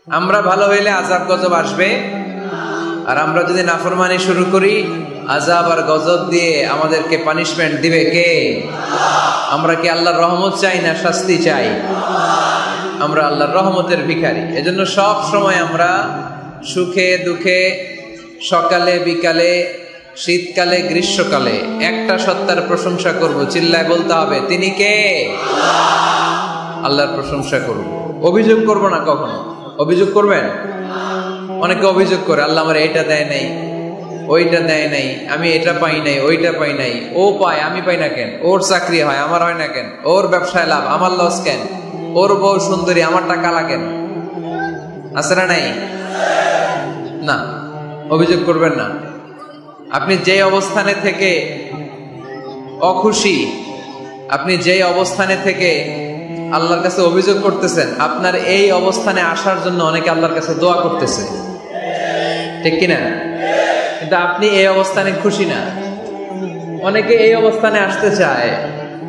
আমরা ভালো হইলে আযাব গজব আসবে, আর আমরা যদি নাফরমানি শুরু করি আযাব আর গজব দিয়ে আমাদেরকে পানিশমেন্ট দিবে কে? আমরা কি আল্লাহর রহমত চাই না শাস্তি চাই? আমরা আল্লাহর রহমতের ভিখারি। এজন্য সব সময় আমরা সুখে দুঃখে, সকালে বিকালে, শীতকালে গ্রীষ্মকালে একটা সত্তার প্রশংসা করব, চিল্লায় বলতে হবে তিনি কে? আল্লাহর প্রশংসা করব, অভিযোগ করব না কখনো। অভিযোগ করবেন? অনেকে অভিযোগ করে আল্লাহ আমার এটা দেয় নাই, ওইটা দেয় নাই, আমি এটা পাই নাই, ওইটা পাই নাই। ও পায় আমি পাই না কেন? ওর চাকরি হয় আমার হয় না কেন? ওর ব্যবসায় লাভ আমার লস কেন? ওর বউ সুন্দরী আমার টাকা লাগেন? আছে না নাই? না, অভিযোগ করবেন না। আপনি যে অবস্থানে থেকে অখুশি, আপনি যে অবস্থানে থেকে আল্লাহর কাছে অভিযোগ করতেছেন, আপনার এই অবস্থানে আসার জন্য অনেকে আল্লাহর কাছে দোয়া করতেছে, ঠিক কিনা? কিন্তু আপনি এই অবস্থানে খুশি না। অনেকে এই অবস্থানে আসতে চায়,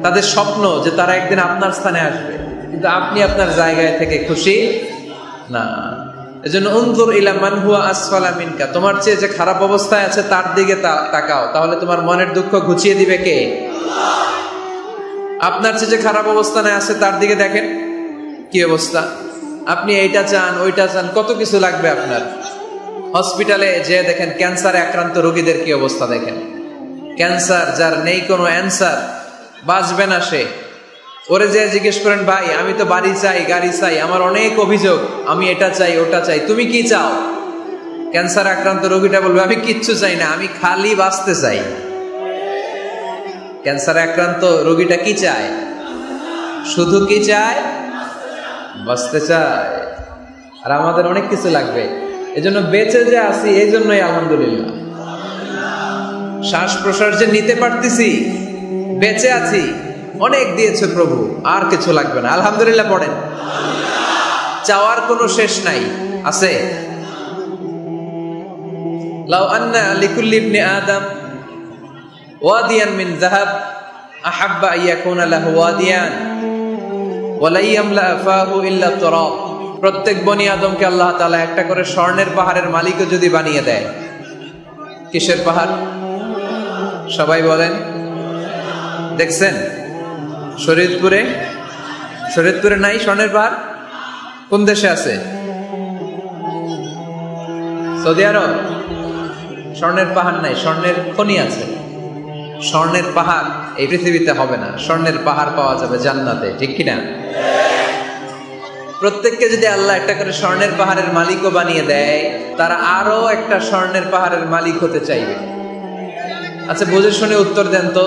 তাদের স্বপ্ন যে তারা একদিন আপনার স্থানে আসবে, কিন্তু আপনি আপনার জায়গায় থেকে খুশি না। এজন্য উনজুর ইলা মান হুয়া আসফালা মিনকা, তোমার চেয়ে যে খারাপ অবস্থায় আছে তার দিকে তাকাও, তাহলে তোমার মনের দুঃখ ঘুচিয়ে দিবে কে? আপনার চেয়ে যে খারাপ অবস্থানে আছে তার দিকে দেখেন কি অবস্থা। আপনি এইটা চান ওইটা চান, কত কিছু লাগবে আপনার। হসপিটালে যে দেখেন ক্যান্সারে আক্রান্ত রোগীদের কি অবস্থা দেখেন। ক্যান্সার যার নেই কোনো অ্যান্সার, বাঁচবে না সে। ওরে যে জিজ্ঞেস করেন ভাই আমি তো বাড়ি চাই, গাড়ি চাই, আমার অনেক অভিযোগ, আমি এটা চাই ওটা চাই, তুমি কি চাও? ক্যান্সার আক্রান্ত রোগীটা বলবে আমি কিচ্ছু চাই না, আমি খালি বাঁচতে চাই। ক্যান্সার আক্রান্ত রোগীটা কি চায়? শুধু কি চায়? বাঁচতে চায়। আর আমাদের অনেক কিছু লাগবে। এজন্য বেঁচে যে আছি এই জন্যই আলহামদুলিল্লাহ। শ্বাস প্রশ্বাস যে নিতে পারতেছি, বেঁচে আছি, অনেক দিয়েছে প্রভু, আর কিছু লাগবে না। আলহামদুলিল্লাহ পড়েন। চাওয়ার কোনো শেষ নাই, আছে? লাউ আন্না লিকুল্লি ইবনি আদম ওয়াদিয়ান মিন যাহাব আহাব্বা আইয়াকুনা লাহু ওয়াদিয়ান ওয়া লা ইয়ামলা ফাহু ইল্লা তুরাব। প্রত্যেক বনি আদমকে আল্লাহ তাআলা একটা করে স্বর্ণের পাহাড়ের মালিকও যদি বানিয়ে দেয়, কিসের পাহাড়? সবাই বলেন। দেখছেন শরীয়তপুরে নাই স্বর্ণের পাহাড়? কোন দেশে আছে? সৌদি আরব। স্বর্ণের পাহাড় নাই, স্বর্ণের খনি আছে। স্বর্ণের পাহাড় এই পৃথিবীতে হবে না, স্বর্ণের পাহাড় পাওয়া যাবে জান্নাতে, ঠিক কিনা? প্রত্যেককে যদি আল্লাহ একটা করে স্বর্ণের পাহাড়ের মালিকও বানিয়ে দেয়, তারা আরো একটা স্বর্ণের পাহাড়ের মালিক হতে চাইবে। আচ্ছা বুঝে শুনে উত্তর দেন তো,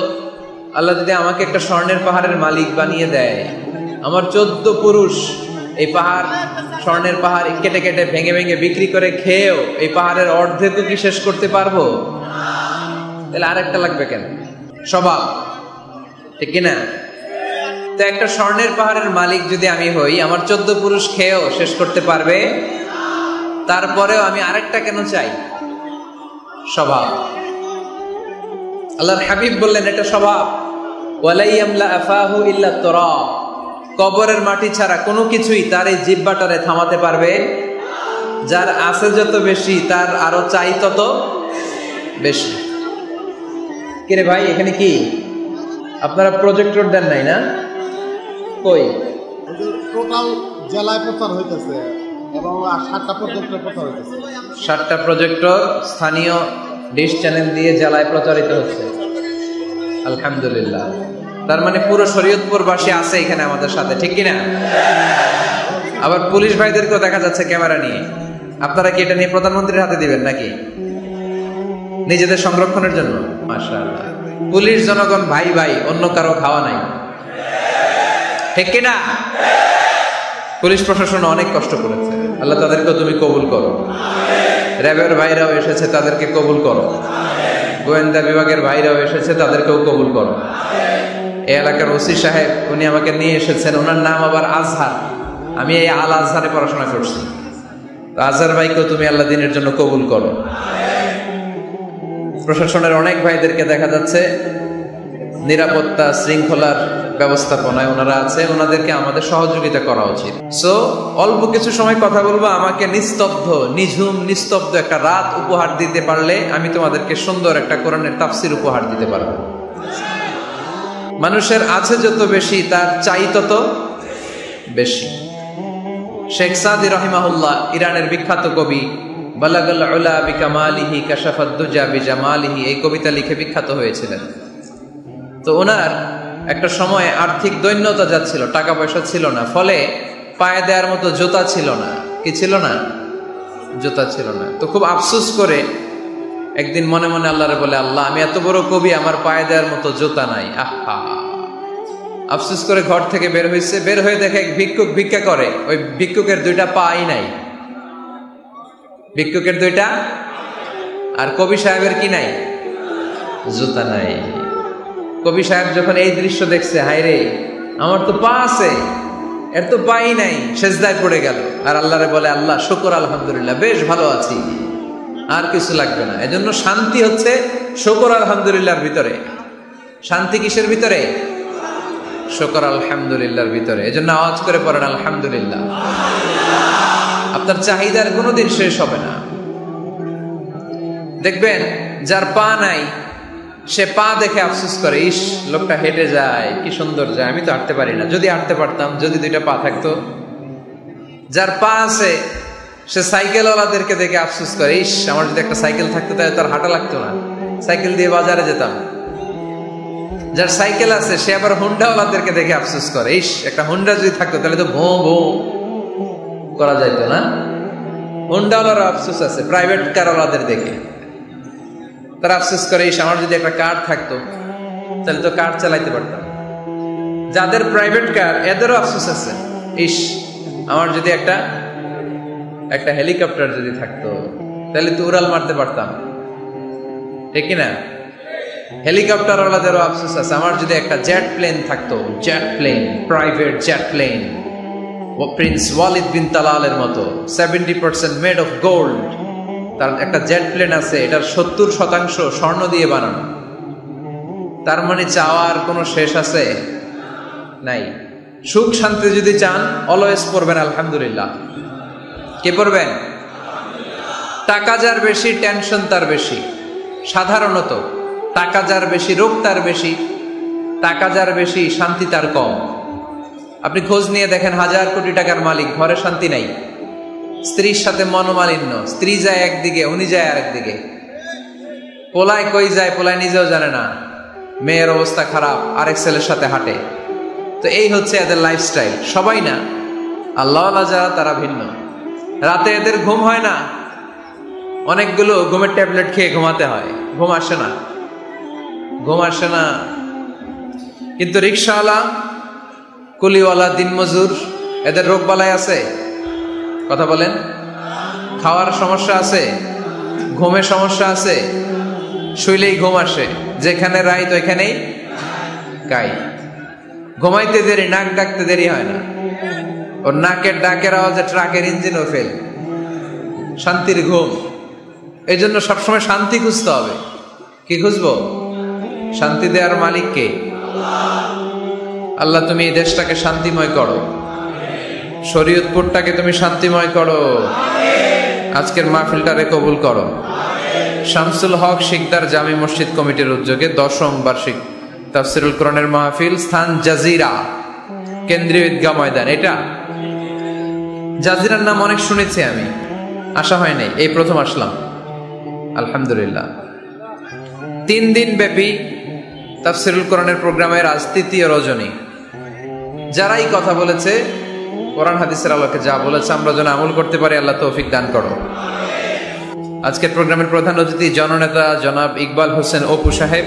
আল্লাহ যদি আমাকে একটা স্বর্ণের পাহাড়ের মালিক বানিয়ে দেয়, আমার 14 পুরুষ এই পাহাড়, স্বর্ণের পাহাড় কেটে কেটে ভেঙে ভেঙে বিক্রি করে খেয়েও এই পাহাড়ের অর্ধেকও কি শেষ করতে পারবো? তাহলে আরেকটা লাগবে কেন? স্বভাব, ঠিক কিনা? তো একটা স্বর্ণের পাহাড়ের মালিক যদি আমি হই, আমার 14 পুরুষ খেয়েও শেষ করতে পারবে, তারপরেও আমি আরেকটা কেন চাই? স্বভাব। আল্লাহর হাবিব বললেন এটা স্বভাব। ওয়ালা ইয়ামলা আফাহু ইল্লা তুরাব। কবরের মাটি ছাড়া কোনো কিছুই তার এই জিহ্বাটারে থামাতে পারবে। যার আছে যত বেশি, তার আরো চাই তত বেশি। কিরে ভাই এখানে কি আপনারা প্রজেক্টর দেন নাই না? কই? টোটাল জেলায় প্রচার হইতেছে এবং 7টা প্রজেক্টর প্রচার হইতেছে। 7টা প্রজেক্টর স্থানীয় ডিশ চ্যানেল দিয়ে জেলায় প্রচারিত হচ্ছে। আলহামদুলিল্লাহ। তার মানে পুরো শরীয়তপুরবাসী আছে এখানে আমাদের সাথে, ঠিক কিনা? আবার পুলিশ ভাইদেরকেও দেখা যাচ্ছে ক্যামেরা নিয়ে। আপনারা কি এটা নিয়ে প্রধানমন্ত্রীর হাতে দিবেন নাকি নিজেদের সংরক্ষণের জন্য? মাশাআল্লাহ। পুলিশ জনগণ ভাই ভাই, অন্য কারো খাওয়া নাই, ঠিক কিনা? পুলিশ প্রশাসন অনেক কষ্ট করেছে, আল্লাহ তাদেরকেও তুমি কবুল করো। র্যাবের ভাইরাও এসেছে, তাদেরকে কবুল করো। গোয়েন্দা বিভাগের ভাইরাও এসেছে, তাদেরকেও কবুল করো। এই এলাকার ওসি সাহেব উনি আমাকে নিয়ে এসেছেন, ওনার নাম আবার আজহার। আমি এই আল আজহারে পড়াশোনা করছি। আজহার ভাইকেও তুমি আল্লাহ দিনের জন্য কবুল করো। প্রশাসনের অনেক ভাইদেরকে দেখা যাচ্ছে নিরাপত্তা শৃঙ্খলার ব্যবস্থাপনায় ওনারা আছে, ওনাদেরকে আমাদের সহযোগিতা করা উচিত। সো অল্প কিছু সময় কথা বলবো, আমাকে নিস্তব্ধ, নিঝুম, নিস্তব্ধ একটা রাত উপহার দিতে পারলে আমি তোমাদেরকে সুন্দর একটা কোরআনের তাফসির উপহার দিতে পারবো। মানুষের আছে যত বেশি, তার চাই তত বেশি। শেখ সাদি রহিমাহুল্লাহ, ইরানের বিখ্যাত কবি, বালাগাল উলা বিকামালিহি কাশাফাদ দুজা বিজামালিহি, এই কবিতা লিখে বিখ্যাত হয়েছিলেন। তো ওনার একটা সময় আর্থিক দৈন্যতা যাচ্ছিল, টাকা পয়সা ছিল না, ফলে পায়ে দেওয়ার মতো জুতা ছিল না। কি ছিল না? জুতা ছিল না। তো খুব আফসোস করে একদিন মনে মনে আল্লাহরে বলে, আল্লাহ, আমি এত বড় কবি, আমার পায়ে দেওয়ার মতো জুতা নাই। আহা! আফসোস করে ঘর থেকে বের হয়েছে, বের হয়ে দেখে এক ভিক্ষুক ভিক্ষা করে, ওই ভিক্ষুকের দুইটা পাই নাই। ভিক্ষুকের দুইটা, আর কবি সাহেবের কি নাই? জুতা নাই। কবি সাহেব যখন এই দৃশ্য দেখছে, হায় রে, আমার তো পা আছে, এর তো পাই নাই, সেজদায় পড়ে গেল। আর আল্লাহরে বলে, আল্লাহ শুকর, আলহামদুলিল্লাহ, বেশ ভালো আছি, আর কিছু লাগবে না। এজন্য শান্তি হচ্ছে শুকর আলহামদুলিল্লাহর ভিতরে। শান্তি কিসের ভিতরে? শুকর আলহামদুলিল্লাহর ভিতরে। এজন্য আওয়াজ করে পড়েন আলহামদুলিল্লাহ। আপনার চাহিদার কোনোদিন শেষ হবে না। দেখবেন যার পা নাই, সে পা দেখে আফসোস করে, ইস, লোকটা হেঁটে যায়, কি সুন্দর যায়, আমি তো হাঁটতে পারি না, যদি হাঁটতে পারতাম, যদি দুইটা পা থাকতো। যার পা আছে, সে সাইকেলওয়ালাদেরকে দেখে আফসোস করে, ইস, আমার যদি একটা সাইকেল থাকতো তাহলে তার হাঁটা লাগতো না, সাইকেল দিয়ে বাজারে যেতাম। যার সাইকেল আছে, সে আবার হুন্ডাওয়ালাদেরকে দেখে আফসোস করে, ইস, একটা হুন্ডা যদি থাকতো তাহলে তো ভোঁ ভোঁ করা যাইতো না। হুন্ডাওয়ালার আফসোস আছে প্রাইভেট কারওয়ালাদের দেখে, তারা আফসোস করে, ইস, আমার যদি একটা কার থাকতো তাহলে তো কার চালাইতে পারতাম। যাদের প্রাইভেট কার, এদেরও আফসোস আছে, ইস, আমার যদি একটা হেলিকপ্টার যদি থাকতো তাহলে তো উড়াল মারতে পারতাম, ঠিক না? হেলিকপ্টার ওয়ালাদেরও আফসোস আছে, আমার যদি একটা জেট প্লেন থাকতো, jet plane, private jet plane, prince Walid bin তালালের মতো 70% মেড অফ গোল্ড, তার একটা জেট প্লেন আছে, এটার 70% স্বর্ণ দিয়ে বানানো। তার মানে চাওয়ার কোনো শেষ আছে? নাই। সুখ শান্তি যদি চান, অলওয়েজ পড়বেন আলহামদুলিল্লাহ। কে পড়বেন? টাকা যার বেশি, টেনশন তার বেশি। সাধারণত টাকা যার বেশি, রোগ তার বেশি। টাকা যার বেশি, শান্তি তার কম। আপনি খোঁজ নিয়ে দেখেন, 1000 কোটি টাকার মালিক, ঘরে শান্তি নাই, স্ত্রীর সাথে মনোমালিন্য, স্ত্রী যায় একদিকে, উনি যায় আরেকদিকে, পোলায় কই যায়, পোলায় নিজেও জানে না, মেয়ের অবস্থা খারাপ, আরেক ছেলের সাথে হাঁটে। তো এই হচ্ছে এদের লাইফস্টাইল। সবাই না, আল্লাহওয়ালা যারা, তারা ভিন্ন। রাতে এদের ঘুম হয় না, অনেকগুলো ঘুমের ট্যাবলেট খেয়ে ঘুমাতে হয়, ঘুম আসে না, ঘুম আসে না। কিন্তু রিক্সাওয়ালা, কুলিওয়ালা, দিনমজুর, এদের রোগ বালাই আছে? কথা বলেন। খাওয়ার সমস্যা আছে, ঘুমের সমস্যা আছে, শুইলেই ঘুম আসে, যেখানে রাইত ওইখানেই গাই। ঘুমাইতে দেরি, নাক ডাকতে দেরি হয় না, ওর নাকের ডাকের আওয়াজে ট্রাকের ইঞ্জিনও ফেল। শান্তির ঘুম। এই জন্য সবসময় শান্তি খুঁজতে হবে। কি খুঁজবো? শান্তি দেওয়ার মালিক কে? আল্লাহ, তুমি এই দেশটাকে শান্তিময় করো, শরীয়তপুরটাকে তুমি শান্তিময় করো, আজকের মাহফিলটারে কবুল করো। শামসুল হক শিকদার জামি মসজিদ কমিটির উদ্যোগে 10ম বার্ষিক তাফসিরুল কোরআনের মাহফিল, স্থান জাজিরা, কেন্দ্রীয় ঈদগাহ ময়দান। এটা জাজিরার নাম অনেক শুনেছি আমি, আসা হয় নাই, এই প্রথম আসলাম, আলহামদুলিল্লাহ। 3 দিন ব্যাপী তাফসিরুল কোরআনের প্রোগ্রামের আজ 3য় রজনী। যারাই কথা বলেছে, কোরআন হাদিসের আলোকে যা বলেছে আমরা যেন আমল করতে পারি, আল্লাহ তৌফিক দান করো। আজকের প্রোগ্রামের প্রধান অতিথি জননেতা জনাব ইকবাল হোসেন অপু সাহেব,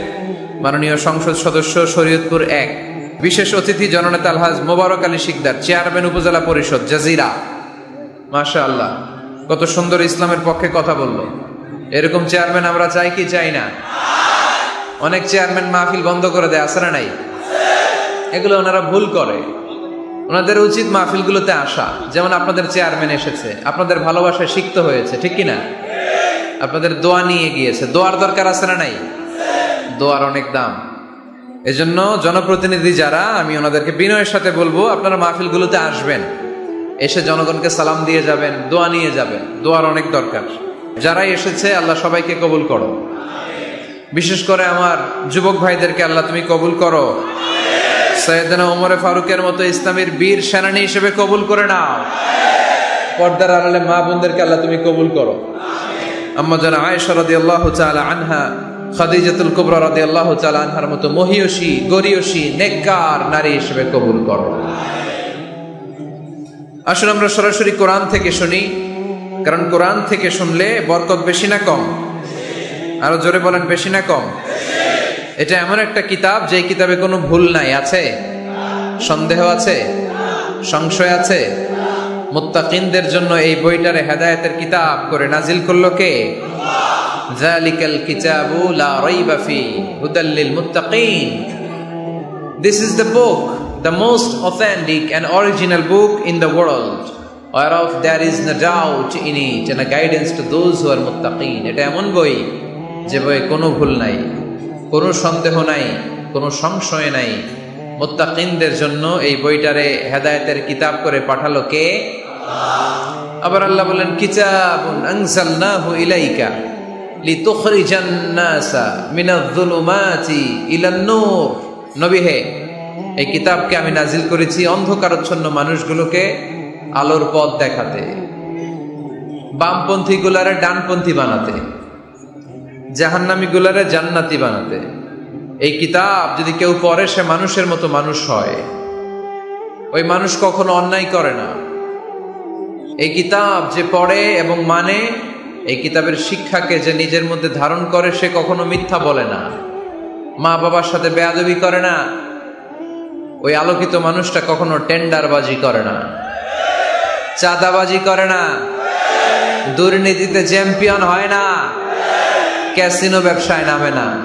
মাননীয় সংসদ সদস্য, শরীয়তপুর 1। বিশেষ অতিথি জননেতা আলহাজ মোবারক আলী শিকদার, চেয়ারম্যান উপজেলা পরিষদ জাজিরা। মাশাআল্লাহ, কত সুন্দর ইসলামের পক্ষে কথা বললো। এরকম চেয়ারম্যান আমরা চাই কি চাই না? অনেক চেয়ারম্যান মাহফিল বন্ধ করে দেয়, আছে না নাই? এগুলো ওনারা ভুল করে। ওনাদের উচিত মাহফিলগুলোতে আসা। যেমন আপনাদের চেয়ারম্যান এসেছে, আপনাদের ভালোবাসায় সিক্ত হয়েছে, ঠিক কিনা? আপনাদের দোয়া নিয়ে গিয়েছে, দোয়ার দরকার আছে না নাই? দোয়ার অনেক দাম। এজন্য জনপ্রতিনিধি যারা, আমি ওনাদেরকে বিনয়ের সাথে বলবো, আপনারা মাহফিলগুলোতে আসবেন, এসে জনগণকে সালাম দিয়ে যাবেন, দোয়া নিয়ে যাবেন। দোয়ার অনেক দরকার। যারাই এসেছে আল্লাহ সবাইকে কবুল করো। বিশেষ করে আমার যুবক ভাইদেরকে আল্লাহ তুমি কবুল করো। সৈয়দনা ওমরে ফারুকের মতো ইসলামের বীর সেনানী হিসেবে কবুল করে নাও। পর্দার আড়ালে মা বোনদেরকে আল্লাহ তুমি কবুল করো। আম্মা জানা আয়েশা রাদিয়াল্লাহু তাআলা আনহা, খাদিজাতুল কুবরা রাদিয়াল্লাহু তাআলা আনহার মতো মহিয়সী, গরিয়সী, নেককার নারী হিসেবে কবুল করো। আসুন আমরা সরাসরি কোরআন থেকে শুনি, কারণ কোরআন থেকে শুনলে বরকত বেশি না কম? আরো জোরে বলেন, বেশি না কম? এটা এমন একটা কিতাব যে কিতাবে কোনো ভুল নাই। আছে? সন্দেহ আছে? সংশয় আছে? মুত্তাকিনদের জন্য এই বইটারে হেদায়েতের কিতাব করে নাজিল করলো কে? যালিকাল কিতাবু লা রাইবা ফি হুদাল লিল মুত্তাকিন। This is the book, the most authentic and original book in the world, whereof there is no doubt in it and a guidance to those who are muttaqin. এটা এমন বই যে বইয়ে কোনো ভুল নাই, কোনো সন্দেহ নাই, কোনো সংশয় নাই। মুত্তাকিনদের জন্য এই বইটারে হেদায়েতের কিতাব করে পাঠালো কে? আবার আল্লাহ বলেন, কিতাবুন আনজালনাহু ইলাইকা লিতুখরিজান নাসা মিনায-যুলুমাতি ইলান-নূর। নবী হে, এই কিতাবকে আমি নাজিল করেছি অন্ধকারাচ্ছন্ন মানুষগুলোকে আলোর পথ দেখাতে, বামপন্থী গুলারে ডানপন্থী বানাতে, জাহান্নামী গুলারে জান্নাতি বানাতে। এই কিতাব যদি কেউ পড়ে সে মানুষের মতো মানুষ হয়। ওই মানুষ কখনো অন্যায় করে না। এই কিতাব যে পড়ে এবং মানে, এই কিতাবের শিক্ষাকে যে নিজের মধ্যে ধারণ করে, সে কখনো মিথ্যা বলে না, মা বাবার সাথে বেয়াদবি করে না। ওই আলোকিত মানুষটা কখনো টেন্ডারবাজি করে না, চাঁদাবাজি করে না, দুর্নীতিতে চ্যাম্পিয়ন হয় না, ক্যাসিনো ব্যবসায় নামে না।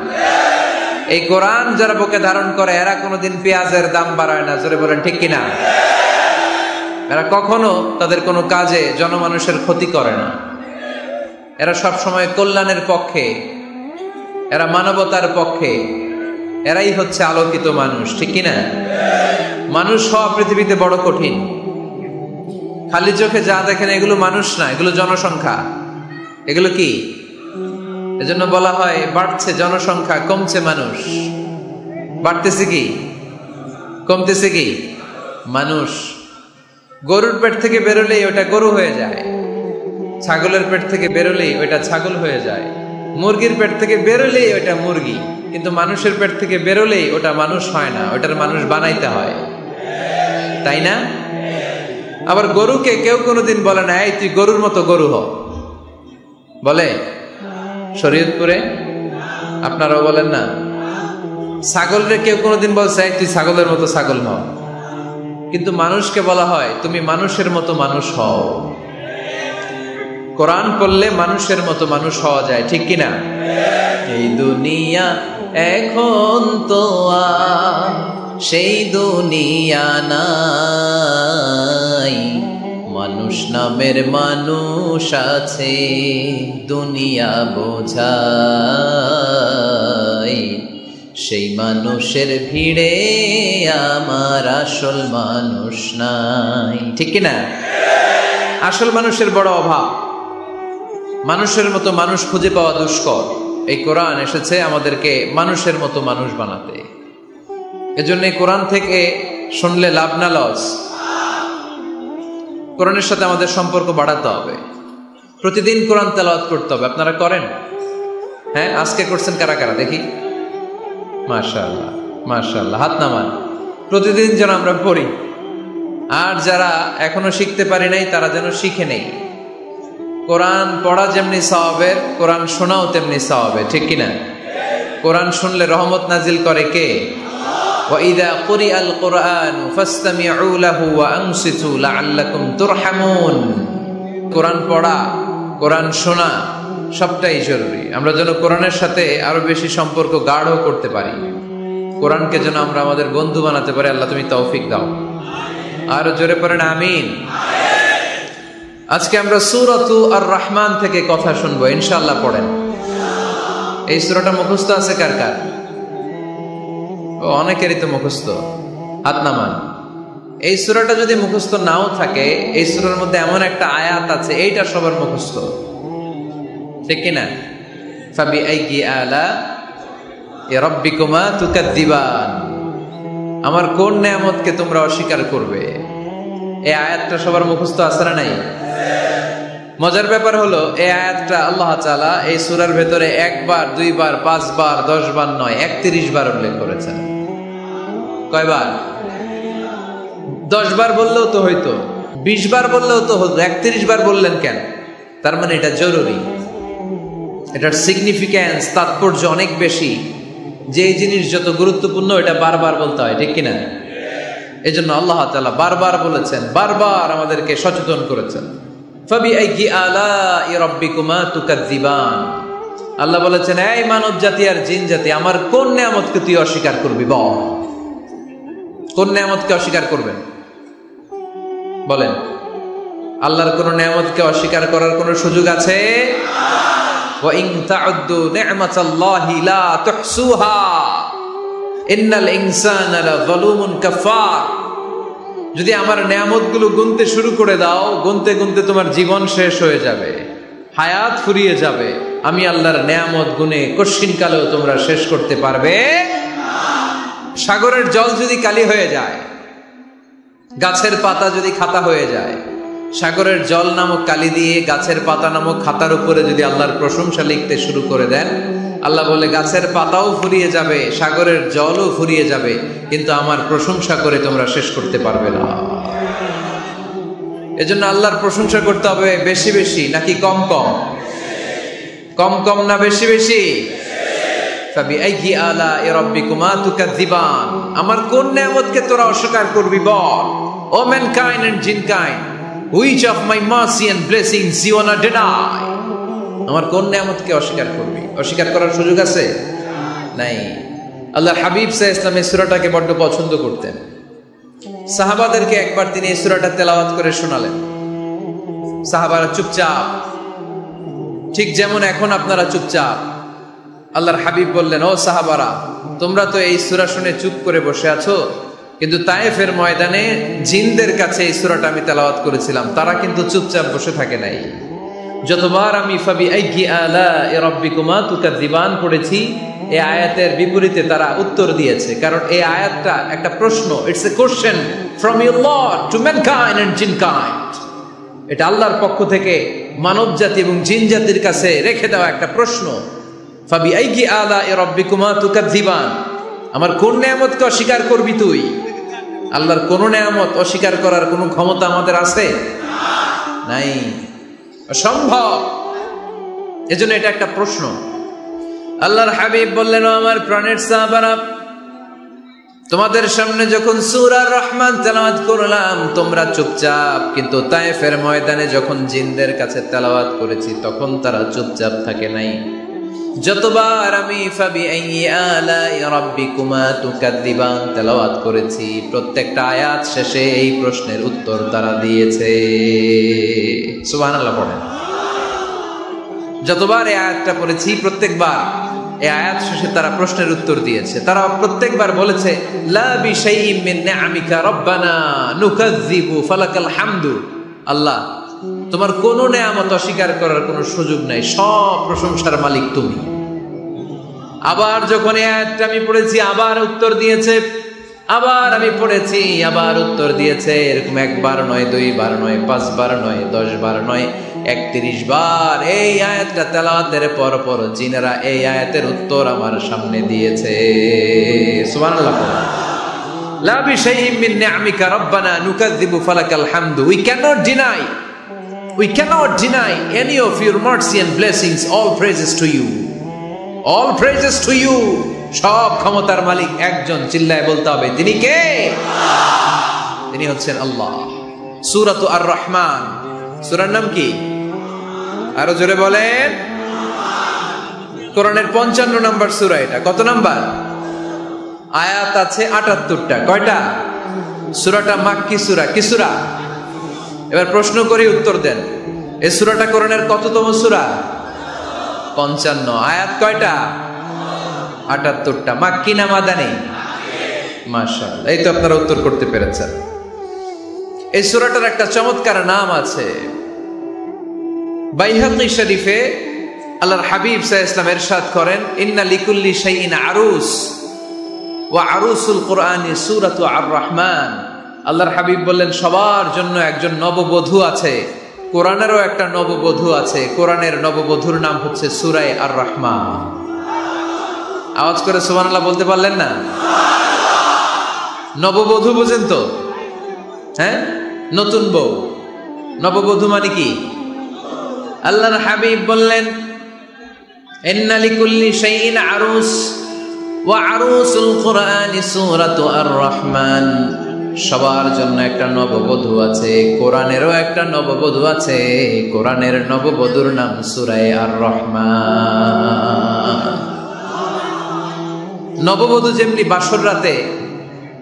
এই কোরআন যারা বুকে ধারণ করে এরা কোনোদিন পেঁয়াজের দাম বাড়ায় না। জোরে বলেন ঠিক কিনা? এরা কখনো তাদের কোনো কাজে জনমানুষের ক্ষতি করে না। এরা সব সময় কল্যাণের পক্ষে, এরা মানবতার পক্ষে। এরাই হচ্ছে আলোকিত মানুষ, ঠিক কিনা? মানুষ হওয়া পৃথিবীতে বড় কঠিন। খালি চোখে যা দেখেন এগুলো মানুষ না, এগুলো জনসংখ্যা। এগুলো কি? এজন্য বলা হয় বাড়ছে জনসংখ্যা, কমছে মানুষ। বাড়তেছে কি, কমতেছে কি? মানুষ। গরুর পেট থেকে বেরোলেই ওটা গরু হয়ে যায়, ছাগলের পেট থেকে বেরোলেই ওটা ছাগল হয়ে যায়, মুরগির পেট থেকে বেরোলেই ওটা মুরগি। কিন্তু মানুষের পেট থেকে বেরোলেই ওটা মানুষ হয় না, ওটার মানুষ বানাইতে হয়, তাই না? আবার গরুকে কেউ কোনোদিন বলে না, এই তুই গরুর মতো গরু হ। বলে শরীয়তপুরে? আপনারাও বলেন না? ছাগলরে কেউ কোনোদিন বলছে, এই তুই ছাগলের মতো ছাগল হ। কিন্তু মানুষকে বলা হয়, তুমি মানুষের মতো মানুষ হও। কোরআন পড়লে মানুষের মতো মানুষ হওয়া যায়, ঠিক কিনা? এই দুনিয়া এখন তো আর সেই দুনিয়া নাই, মানুষ নামের মানুষ আছে দুনিয়া বোঝাই। সেই মানুষের ভিড়ে আমার আসল মানুষ নাই, ঠিক কিনা? আসল মানুষের বড় অভাব। মানুষের মতো মানুষ খুঁজে পাওয়া দুষ্কর। এই কোরআন এসেছে আমাদেরকে মানুষের মতো মানুষ বানাতে। এজন্য এই কোরআন থেকে শুনলে লাভ না লস? কোরআনের সাথে আমাদের সম্পর্ক বাড়াতে হবে। প্রতিদিন কোরআন তেলাওয়াত করতে হবে। আপনারা করেন? হ্যাঁ, আজকে করছেন কারা কারা দেখি? মাশাআল্লাহ, মাশাআল্লাহ, হাত নামান। প্রতিদিন যেন আমরা পড়ি। আর যারা এখনো শিখতে পারি নাই তারা যেন শিখে নেই। কোরআন পড়া যেমনি সওয়াবের, কোরআন শোনাও তেমনি সওয়াবের, ঠিক কিনা? কোরআন শুনলে রহমত নাজিল করে কে? وَإِذَا قُرِئَ الْقُرْآنُ فَاسْتَمِعُوا لَهُ وَأَنصِتُوا لَعَلَّكُمْ تُرْحَمُونَ। কোরআন পড়া, কোরআন শোনা সবটাই জরুরি। আমরা যেন কোরআনের সাথে আরো বেশি সম্পর্ক গাঢ় করতে পারি। কোরআনকে যেন আমরা আমাদের বন্ধু বানাতে পারি। আল্লাহ তুমি তৌফিক দাও। আর জোরে পড়েন আমিন। আজকে আমরা সূরাতু আর রহমান থেকে কথা শুনবো, ইনশাআল্লাহ। পড়েন। এই সূরাটা মুখস্থ আছে কার কার? অনেকেরই তো মুখস্থ, হাত নামান। এই সূরাটা যদি মুখস্থ নাও থাকে, এই সূরার মধ্যে এমন একটা আয়াত আছে এইটা সবার মুখস্থ, ঠিক কিনা? ফাবিআইয়ি আলা রাব্বিকুমা তুকাদ্দিবান, আমার কোন নেয়ামতকে তোমরা অস্বীকার করবে। এই আয়াতটা সবার মুখস্থ আছে না নাই? মজার ব্যাপার হলো এই আয়াতটা আল্লাহ তাআলা এই সূরার ভেতরে একবার, দুইবার, 5 বার, 10 বার নয়, 31 বার উল্লেখ করেছেন। কয়বার? 10 বার বললেও তো হইতো, 20 বার বললেও তো হতো, 31 বার বললেন কেন? তার মানে এটা জরুরি, এটার সিগনিফিক্যান্স, তাৎপর্য অনেক বেশি। যে জিনিস যত গুরুত্বপূর্ণ এটা বারবার বলতে হয়, ঠিক কিনা? এই জন্য আল্লাহ তাআলা বারবার বলেছেন, বারবার আমাদেরকে সচেতন করেছেন। ফাবিআইয়ি আলাই রাব্বিকুমা তুকাদ্দিবান, আল্লাহ বলেছেন, এই মানব জাতি আর জিন জাতি, আমার কোন নেয়ামতকে তুই অস্বীকার করবি বল। কোন নেয়ামতকে অস্বীকার করবেন বলেন? আল্লাহর কোন নেয়ামতকে অস্বীকার করার কোন সুযোগ আছে? ওয়া ইন তা'উদ্দু নি'মাতাল্লাহি লা তুহসুহা ইন্নাল ইনসানা লাযালুমুন কাফার। যদি আমার নেয়ামতগুলো গুনতে শুরু করে দাও, গুনতে গুনতে তোমার জীবন শেষ হয়ে যাবে, হায়াত ফুরিয়ে যাবে। আমি আল্লাহর নেয়ামত গুনে কশিনকালেও তোমরা শেষ করতে পারবে না। সাগরের জল যদি কালি হয়ে যায়, গাছের পাতা যদি খাতা হয়ে যায়, সাগরের জল নামক কালি দিয়ে গাছের পাতা নামক খাতার উপরে যদি আল্লাহর প্রশংসা লিখতে শুরু করে দেন, আল্লাহ বলে গাছের পাতাও ফুরিয়ে যাবে, সাগরের জলও ফুরিয়ে যাবে, কিন্তু আমার প্রশংসা করে তোমরা শেষ করতে পারবে না। এজন্য আল্লাহর প্রশংসা করতে হবে বেশি বেশি নাকি কম কম? কম কম না বেশি বেশি? ফাবিআইয়ি আলাই রাব্বিকুমা তুকাদ্দিবান, আমার কোন নেয়ামতকে তোরা অস্বীকার করবি বল। ও mankind and jinnkind, which of my mercy and blessings you wanna deny? আমার কোন নেয়ামতকে অস্বীকার করবি? অস্বীকার করার সুযোগ আছে? নাই। আল্লাহর হাবিব সাল্লাল্লাহু আলাইহি ওয়াসাল্লাম এই সূরাটাকে বড় পছন্দ করতেন। সাহাবাদেরকে একবার তিনি এই সূরাটা তেলাওয়াত করে শোনালেন। সাহাবারা চুপচাপ, ঠিক যেমন এখন আপনারা চুপচাপ। আল্লাহর হাবিব বললেন, ও সাহাবারা, তোমরা তো এই সূরা শুনে চুপ করে বসে আছো, কিন্তু তায়েফের ময়দানে জিনদের কাছে এই সূরাটা আমি তেলাওয়াত করেছিলাম, তারা কিন্তু চুপচাপ বসে থাকে নাই। যতবার আমি ফাবিআইয়ি আলাই রাব্বিকুমা তুকাদ্দিবান পড়েছি, এই আয়াতের বিপরীতে তারা উত্তর দিয়েছে, কারণ এই আয়াতটা একটা প্রশ্ন। It's a question from your lord to mankind and jinnkind. এটা আল্লাহর পক্ষ থেকে মানব জাতি এবং জিন জাতির কাছে রেখে দেওয়া একটা প্রশ্ন। ফাবিআইয়ি আলাই রাব্বিকুমা তুকাদ্দিবান, আমার কোন নেয়ামতকে অস্বীকার করবি তুই? আল্লাহর কোন নেয়ামত অস্বীকার করার কোন ক্ষমতা আমাদের আছে? নাই, অসম্ভব। এজন্য এটা একটা প্রশ্ন। আল্লাহর হাবিব বললেন, আমার প্রাণের সাহাবারা, তোমাদের সামনে যখন সূরা রহমান তেলাওয়াত করলাম তোমরা চুপচাপ, কিন্তু তায়েফের ময়দানে যখন জিনদের কাছে তেলাওয়াত করেছি তখন তারা চুপচাপ থাকে নাই। যতবার আমি ফাবিআইয়ি আলাই রাব্বিকুমা তুকাদ্দিবান তেলাওয়াত করেছি, প্রত্যেকটা আয়াত শেষে এই প্রশ্নের উত্তর তারা দিয়েছে। সুবহানাল্লাহ পড়েন। যতবার এই আয়াতটা পড়েছি প্রত্যেকবার এই আয়াত শেষে তারা প্রশ্নের উত্তর দিয়েছে। তারা প্রত্যেকবার বলেছে, লা বিশাইইন মিন নিআমিকা রাব্বানা নুকাযযিবু ফালাকাল হামদু। আল্লাহ, তোমার কোন নেয়ামত অস্বীকার করার কোন সুযোগ নাই, সব প্রশংসার মালিক তুমি। আবার যখন এই আয়াতটা আমি পড়েছি আবার উত্তর দিয়েছে, আবার আমি পড়েছি আবার উত্তর দিয়েছে। এরকম একবার নয়, 2 বার নয়, 5 বার নয়, 10 বার নয়, 31 বার এই আয়াতটা তেলাওয়াতের পর পর জিনেরা এই আয়াতের উত্তর আমার সামনে দিয়েছে। সুবহানাল্লাহ। লা বিশাইইন মিন নিআমিকা রাব্বানা নুকাযযিবু ফালাকাল হামদু। We cannot deny any of your mercy and blessings. All praises to you. All praises to you. সব ক্ষমতার মালিক একজন, চিল্লায় বলতে হবে, তিনি কে? তিনি হচ্ছেন আল্লাহ। সূরাতু আর রহমান, সূরার নাম কি? আরো জোরে বলেন। কোরআনের 55 নম্বর সূরা এটা। কত নাম্বার? আয়াত আছে 78টা। কয়টা? সূরাটা মাক্কি সূরা। কি সূরা? এবার প্রশ্ন করি, উত্তর দেন। এই সূরাটা কোরআনের কততম সূরা? 55। আয়াত কয়টা? 78টা। মাক্কি না মাদানী? মাশাআল্লাহ, এই তো আপনারা উত্তর করতে পেরেছেন। এই সূরাটার একটা চমৎকার নাম আছে। বাইহাকী শরীফে আল্লাহর হাবিব সাল্লাল্লাহু আলাইহি ওয়াসাল্লাম ইরশাদ করেন, ইন্না লিকুল্লি শাইইন আরুস ওয়া আরুসুল কুরআনি সূরাতু আর-রাহমান। আল্লাহর হাবিব বললেন, সবার জন্য একজন নববধূ আছে, কোরআনেরও একটা নববধূ আছে। কোরআনের নববধূর নাম হচ্ছে সূরা আর-রাহমান। আওয়াজ করে সুবহানাল্লাহ বলতে পারলেন না? নববধূ বুঝেন তো? হ্যাঁ, নতুন বউ। নববধূ মানে কি? আল্লাহর হাবিব বললেন, ইন্না লিকুল্লি শাইইন আরুস ওয়া আরুসুল কুরআনি সূরাতু আর-রাহমান। সবার জন্য একটা নববধূ আছে, কোরআনেরও একটা নববধূ আছে। কোরআনের নববধূর নাম সূরা আর-রাহমান। নববধূ যেমনি বাসর রাতে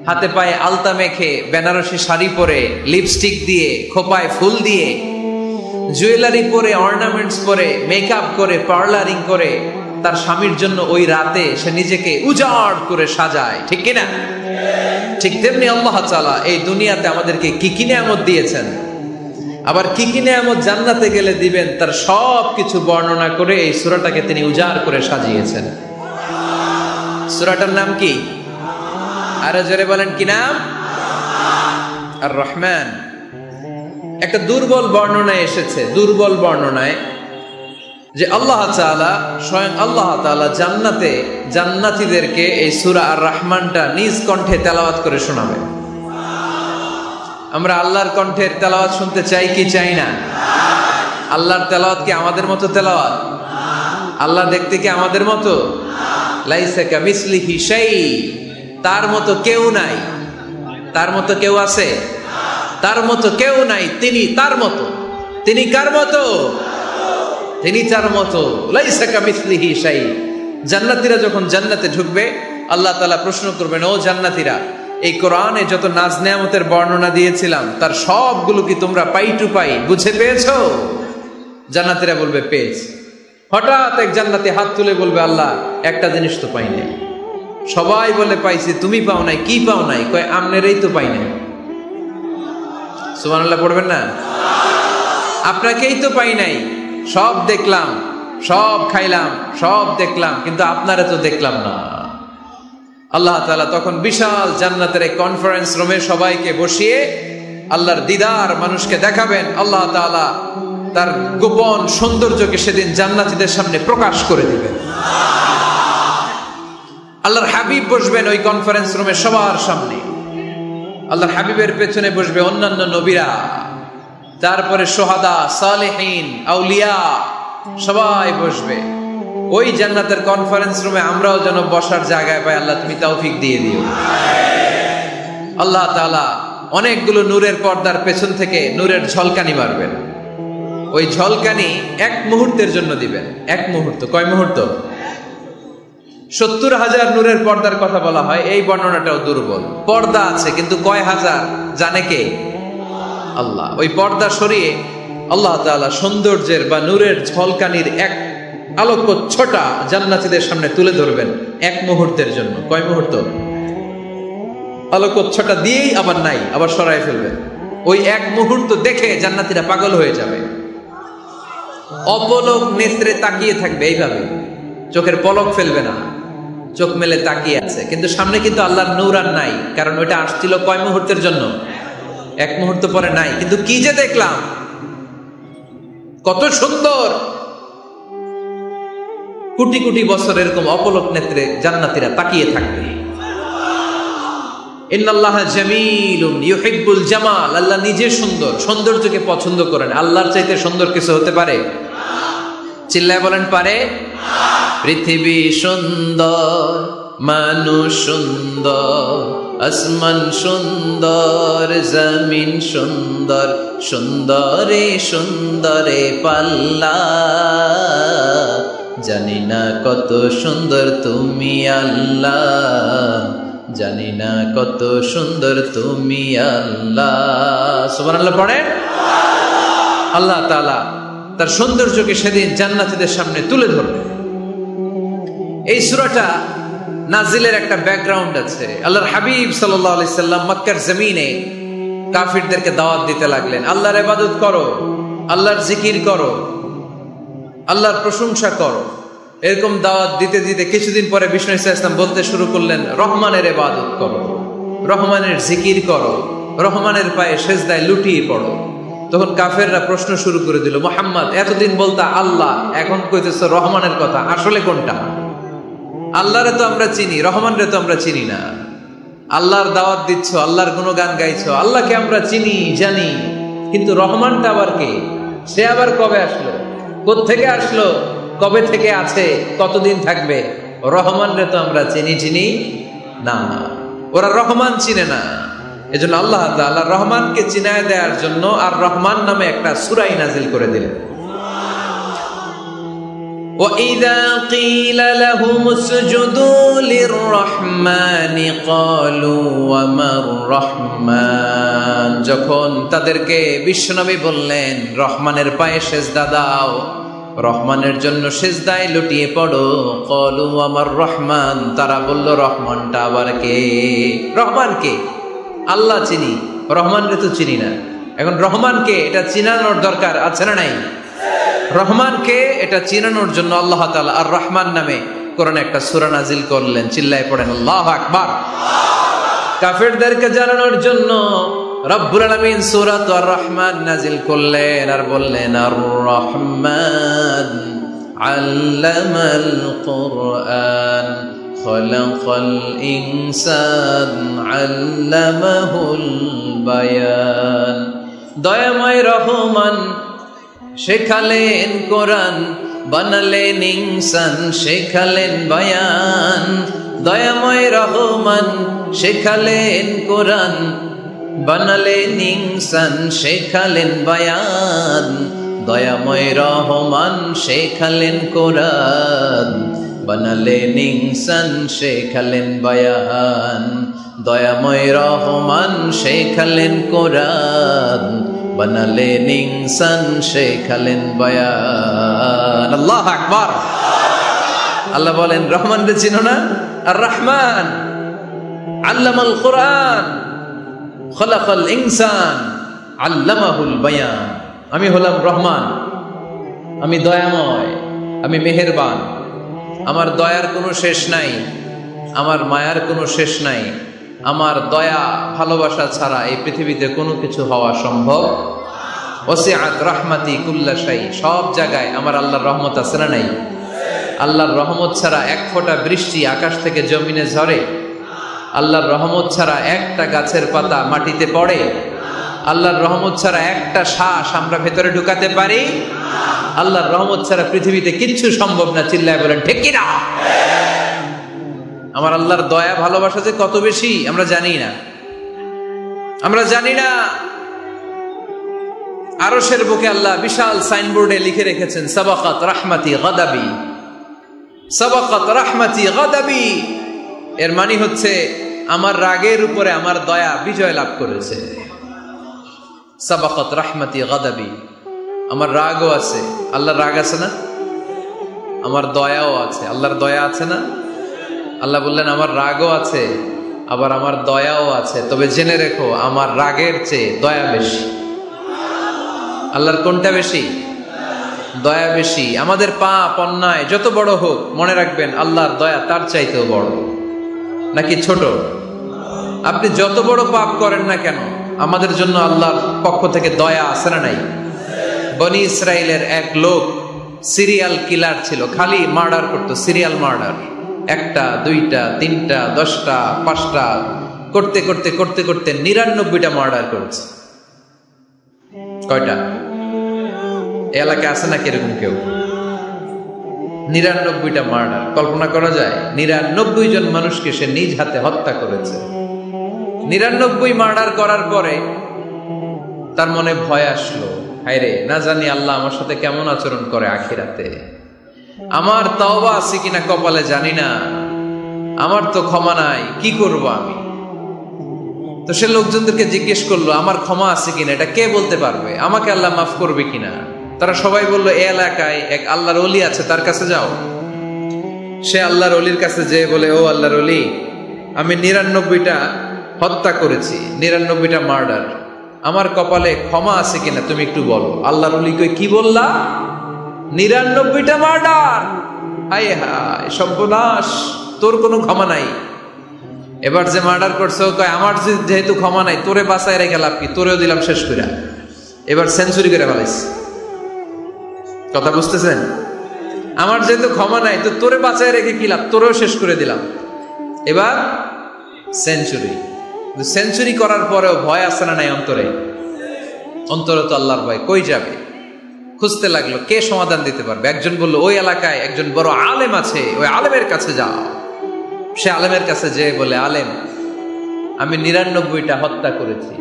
হাতে পায়ে আলতা মেখে, বেনারসি শাড়ি পরে, লিপস্টিক দিয়ে, খোপায় ফুল দিয়ে, জুয়েলারি পরে, অর্নামেন্টস পরে, মেকআপ করে, পার্লারিং করে তার স্বামীর জন্য ওই রাতে সে নিজেকে উজাড় করে সাজায়, ঠিক কিনা? ঠিক তেমনি আল্লাহ তাআলা এই দুনিয়াতে আমাদেরকে কি কি নিয়ামত দিয়েছেন, আবার কি কি নিয়ামত জান্নাতে গেলে দিবেন, তার সব কিছু বর্ণনা করে এই সূরাটাকে তিনি উজাড় করে সাজিয়েছেন। সূরাটার নাম কি? আরো জোরে বলেন, কি নাম? আর-রাহমান। একটা দুর্বল বর্ণনায় এসেছে, দুর্বল বর্ণনায়, যে আল্লাহ তাআলা, স্বয়ং আল্লাহ তাআলা জান্নাতে জান্নাতীদেরকে এই সূরা আর-রাহমানটা নিজ কণ্ঠে তেলাওয়াত করে শোনাবে। আমরা আল্লাহর কণ্ঠের তেলাওয়াত শুনতে চাই কি চাই না? আল্লাহর তেলাওয়াত কি আমাদের মতো তেলাওয়াত? আল্লাহ দেখতে কি আমাদের মতো? লাইসা কামিসলিহি শাই, তার মতো কেউ নাই। তার মতো কেউ আছে? তার মতো কেউ নাই। তিনি তার মতো। তিনি কার মতো? তিনি তার মতো। লাইসা কামিসলিহি শাই। জান্নাতীরা যখন জান্নাতে ঢুকবে, আল্লাহ তাআলা প্রশ্ন করবেন, ও জান্নাতীরা, এই কোরআনে যত নাজ নেয়ামতের বর্ণনা দিয়েছিলাম তার সবগুলো কি তোমরা পাই টু পাই বুঝে পেয়েছো? জান্নাতীরা বলবে পেয়েছি। হঠাৎ এক জান্নাতি হাত তুলে বলবে, আল্লাহ একটা জিনিস তো পাই নাই। সবাই বলে পাইছি, তুমি পাও নাই। কি পাও নাই? কয় আমনেরই তো পাই নাই। সুবহানাল্লাহ পড়বেন না? আপনাকেই তো পাই নাই। সব দেখলাম, সব খাইলাম, সব দেখলাম, কিন্তু আপনারা তো দেখলাম না। আল্লাহ তাআলা তখন বিশাল জান্নাতের এক কনফারেন্স রুমে সবাইকে বসিয়ে আল্লাহর দিদার মানুষকে দেখাবেন। আল্লাহ তাআলা তার গোপন সৌন্দর্যকে সেদিন জান্নাতীদের সামনে প্রকাশ করে দিবেন। আল্লাহর হাবিব বসবেন ওই কনফারেন্স রুমে সবার সামনে। আল্লাহর হাবিবের পেছনে বসবে অন্যান্য নবীরা, তারপরে সোহাদা, সালেহিন, আউলিয়া সবাই বসবে ওই জান্নাতের কনফারেন্স রুমে। আমরাও যেন বসার জায়গায় পাই, আল্লাহ তুমি তৌফিক দিয়ে দিও। আল্লাহ তাআলা অনেকগুলো নূরের পর্দার পেছন থেকে নূরের ঝলকানি মারবেন। ওই ঝলকানি এক মুহূর্তের জন্য দিবেন। এক মুহূর্ত। কয় মুহূর্ত? 70,000 নূরের পর্দার কথা বলা হয়। এই বর্ণনাটাও দুর্বল। পর্দা আছে কিন্তু কয় হাজার জানে কে? আল্লাহ। ওই পর্দা সরিয়ে আল্লাহ তাআলা সৌন্দর্যের বা নূরের ঝলকানির এক আলোকচ্ছটা জান্নাতীদের সামনে তুলে ধরবেন এক মুহূর্তের জন্য। কয় মুহূর্ত? আলোকচ্ছটা দিয়েই আবার নাই, আবার সরায় ফেলবেন। ওই এক মুহূর্ত দেখে জান্নাতীরা পাগল হয়ে যাবে, অপলক নেত্রে তাকিয়ে থাকবে। এইভাবে চোখের পলক ফেলবে না, চোখ মেলে তাকিয়ে আছে। কিন্তু সামনে কিন্তু আল্লাহর নূর আর নাই, কারণ ওইটা আসছিল কয় মুহূর্তের জন্য? এক মুহূর্ত পরে নাই। কিন্তু কি যে দেখলাম, কত সুন্দর! কোটি কোটি বছর এরকম অপলক নেত্রে জান্নাতীরা তাকিয়ে থাকবে। ইন্নাল্লাহা জামিলুন ইউহিব্বুল জামাল। আল্লাহ নিজে সুন্দর, সৌন্দর্যকে পছন্দ করেন। আল্লাহর চাইতে সুন্দর কিছু হতে পারে? চিল্লায় বলেন, পারে? পৃথিবী সুন্দর, মানুষ সুন্দর, আসমান সুন্দর, জমিন সুন্দর, সুন্দরে সুন্দরে পাল্লা। জানি না কত সুন্দর তুমি আল্লাহ, জানি না কত সুন্দর তুমি আল্লাহ। সুবহানাল্লাহ পড়েন। আল্লাহ তাআলা তার সৌন্দর্যকে সেদিন জান্নাতীদের সামনে তুলে ধরবে। এই সূরাটা নাজিলের একটা ব্যাকগ্রাউন্ড আছে। আল্লাহর হাবিব সাল্লাল্লাহু আলাইহি সাল্লাম মক্কার জমিনে কাফিরদেরকে দাওয়াত দিতে লাগলেন, আল্লাহর ইবাদত করো, আল্লাহর জিকির করো, আল্লাহর প্রশংসা করো। এরকম দাওয়াত দিতে দিতে কিছুদিন পরে বিষ্ণু ইসলাম বলতে শুরু করলেন, রহমানের ইবাদত করো, রহমানের জিকির করো, রহমানের পায়ে সেজদায় লুটিয়ে পড়ো। তখন কাফেররা প্রশ্ন শুরু করে দিল, মুহাম্মদ এতদিন বলতা আল্লাহ, এখন কইতেছো রহমানের কথা, আসলে কোনটা? আল্লাহরে তো আমরা চিনি, রহমানরে তো আমরা চিনি না। আল্লাহর দাওয়াত দিচ্ছ, আল্লাহর গুণগান গাইছো, আল্লাহকে আমরা চিনি জানি, কিন্তু রহমানটা আবার কে? সে আবার কবে আসলো, কোত্থেকে আসলো, কবে থেকে আছে, কতদিন থাকবে? রহমানরে তো আমরা চিনি না। ওরা রহমান চিনে না। এজন্য আল্লাহ তাআলা রহমানকে চিনায় দেওয়ার জন্য আর রহমান নামে একটা সূরা নাযিল করে দিলেন। وَإِذَا قِيلَ لَهُمُ اسْجُدُوا لِلرَّحْمَنِ قَالُوا وَمَا الرَّحْمَنُ, যখন তাদেরকে বিশ্বনবী বললেন রহমানের পায়ে সেজদা দাও, রহমানের জন্য সেজদায় লুটিয়ে পড়ো, ক্বালু ওয়ামার রহমান, তারা বলল রহমানটা আবার কে? রহমান কে? আল্লাহ চিনি, রহমানরে তো চিনি না। এখন রহমানকে এটা চিনানোর দরকার আছে না নাই? রহমানকে এটা চিনানোর জন্য আল্লাহ তাআলা আর রহমান নামে কোরআনে একটা সূরা নাযিল করলেন। চিল্লায় পড়েন আল্লাহু আকবার। কাফেরদেরকে জানানোর জন্য রব্বুল আলামিন সূরাত আর রহমান নাযিল করলেন আর বললেন, আর রহমান আল্লামাল কুরআন খলাকাল ইনসান আল্লামাহুল বায়ান। দয়াময় রহমান শেখালেন কোরআন, বানালেন ইনসান, শেখালেন বায়ান। দয়াময় রহমান শেখালেন কোরআন, বানালেন ইনসান, শেখালেন বায়ান। দয়াময় রহমান শেখালেন কোরআন, বানালেন ইনসান, শেখালেন বায়ান। দয়াময় রহমান শেখালেন কোরআন, বানালেন ইনসান, শেখালেন বায়ান। আল্লাহু আকবার। আল্লাহ বলেন রহমান রে চিনো না? আর রহমান আল্লামাল কোরআন খলাকাল ইনসান আল্লামাহুল বায়ান। আমি হলাম রহমান, আমি দয়াময়, আমি মেহেরবান। আমার দয়ার কোনো শেষ নাই, আমার মায়ার কোনো শেষ নাই। আমার দয়া ভালোবাসা ছাড়া এই পৃথিবীতে কোনো কিছু হওয়া সম্ভব। ওয়াসিআত রাহমাতি কুল্লা শাই, সব জায়গায় আমার আল্লাহর রহমত আছে না নাই? আল্লাহর রহমত ছাড়া এক ফোঁটা বৃষ্টি আকাশ থেকে জমিনে ঝরে? আল্লাহর রহমত ছাড়া একটা গাছের পাতা মাটিতে পড়ে? আল্লাহর রহমত ছাড়া একটা শ্বাস আমরা ভেতরে ঢুকাতে পারি? আল্লাহর রহমত ছাড়া পৃথিবীতে কিচ্ছু সম্ভব না। চিল্লায় বলেন ঠিক কি না? আমার আল্লাহর দয়া ভালোবাসা যে কত বেশি আমরা জানি না, আমরা জানি না। আরশের বুকে আল্লাহ বিশাল সাইনবোর্ডে লিখে রেখেছেন, সাবাকাত রাহমাতি গাদাবি, সাবাকাত রাহমাতি গাদাবি। এর মানে হচ্ছে আমার রাগের উপরে আমার দয়া বিজয় লাভ করেছে। সাবাকাত রাহমাতি গাদাবি, আমার রাগও আছে, আল্লাহর রাগ আছে না? আমার দয়াও আছে, আল্লাহর দয়া আছে না? আল্লাহ বললেন আমার রাগও আছে, আবার আমার দয়াও আছে, তবে জেনে রেখো আমার রাগের চেয়ে দয়া বেশি। আল্লাহর কোনটা বেশি? দয়া বেশি। আমাদের পাপ অন্যায় যত বড় হোক, মনে রাখবেন আল্লাহর দয়া তার চাইতেও বড়। নাকি ছোট? আপনি যত বড় পাপ করেন না কেন, আমাদের জন্য আল্লাহর পক্ষ থেকে দয়া আছে না নাই? বনি ইসরাইলের এক লোক সিরিয়াল কিলার ছিল, খালি মার্ডার করতো, সিরিয়াল মার্ডার। একটা, দুইটা, তিনটা, 10টা, 5টা করতে করতে করতে করতে 99টা মার্ডার করেছে। কয়টা? এলাকায় আছে নাকি এরকম কেউ? 99টা মার্ডার। কল্পনা করা যায়? 99 জন মানুষকে সে নিজ হাতে হত্যা করেছে। 99 মার্ডার করার পরে তার মনে ভয় আসলো, হায়রে না জানি আল্লাহ আমার সাথে কেমন আচরণ করে আখিরাতে। আমার তওবা আছে কিনা কপালে জানি না, আমার তো ক্ষমা নাই, কি করব আমি? তো সে লোকজনদেরকে জিজ্ঞেস করলো আমার ক্ষমা আছে কিনা, এটা কে বলতে পারবে? আমাকে আল্লাহ মাফ করবে কিনা? তারা সবাই বললো এই এলাকায় এক আল্লাহর ওলি আছে, তার কাছে যাও। সে আল্লাহর অলির কাছে যেয়ে বলে, ও আল্লাহর অলি, আমি 99টা হত্যা করেছি, 99টা মার্ডার, আমার কপালে ক্ষমা আছে কিনা তুমি একটু বলো। আল্লাহর অলি কই, কি বললা? 99টা মার্ডার? হায় হায় সর্বনাশ, তোর কোনো ক্ষমা নাই। এবার যে মার্ডার করছে ও কয়, আমার যেহেতু ক্ষমা নাই, তোরে বাঁচায় রেখে লাভ কি, তোরেও দিলাম শেষ করে। এবার সেঞ্চুরি করে ফেলাইছে। কথা বুঝতেছেন? আমার যেহেতু ক্ষমা নাই, তো তোরে বাঁচায় রেখে কি লাভ, তোরেও শেষ করে দিলাম। এবার সেঞ্চুরি। সেঞ্চুরি করার পরেও ভয় আসে না নাই অন্তরে? অন্তরে তো আল্লাহর ভয়। কই যাবে? খুঁজতে লাগলো কে সমাধান দিতে পারবে। একজন বলল, ওই এলাকায় একজন বড় আলেম আছে, ওই আলেমের কাছে যাও। সে আলেমের কাছে যেয়ে বলে, আলেম, আমি 99টা হত্যা করেছি,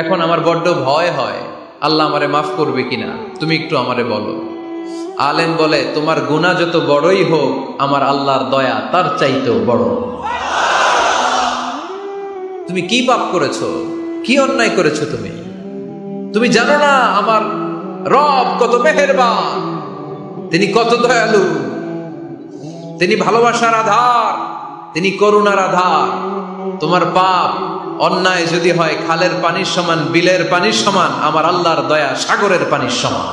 এখন আমার বড্ড ভয় হয়, আল্লাহ আমারে মাফ করবে কিনা, তুমি একটু আমারে বলো। আলেম বলে, তোমার গুনাহ যত বড়ই হোক, আমার আল্লাহর দয়া তার চাইতেও বড়। তুমি কি পাপ করেছো, কি অন্যায় করেছো তুমি? তুমি জানো না আমার রব কত মেহেরবান, তিনি কত দয়ালু, তিনি ভালোবাসার আধার, তিনি করুণার আধার। তোমার পাপ অন্যায় যদি হয় খালের পানির সমান, বিলের পানির সমান, আমার আল্লাহর দয়া সাগরের পানির সমান।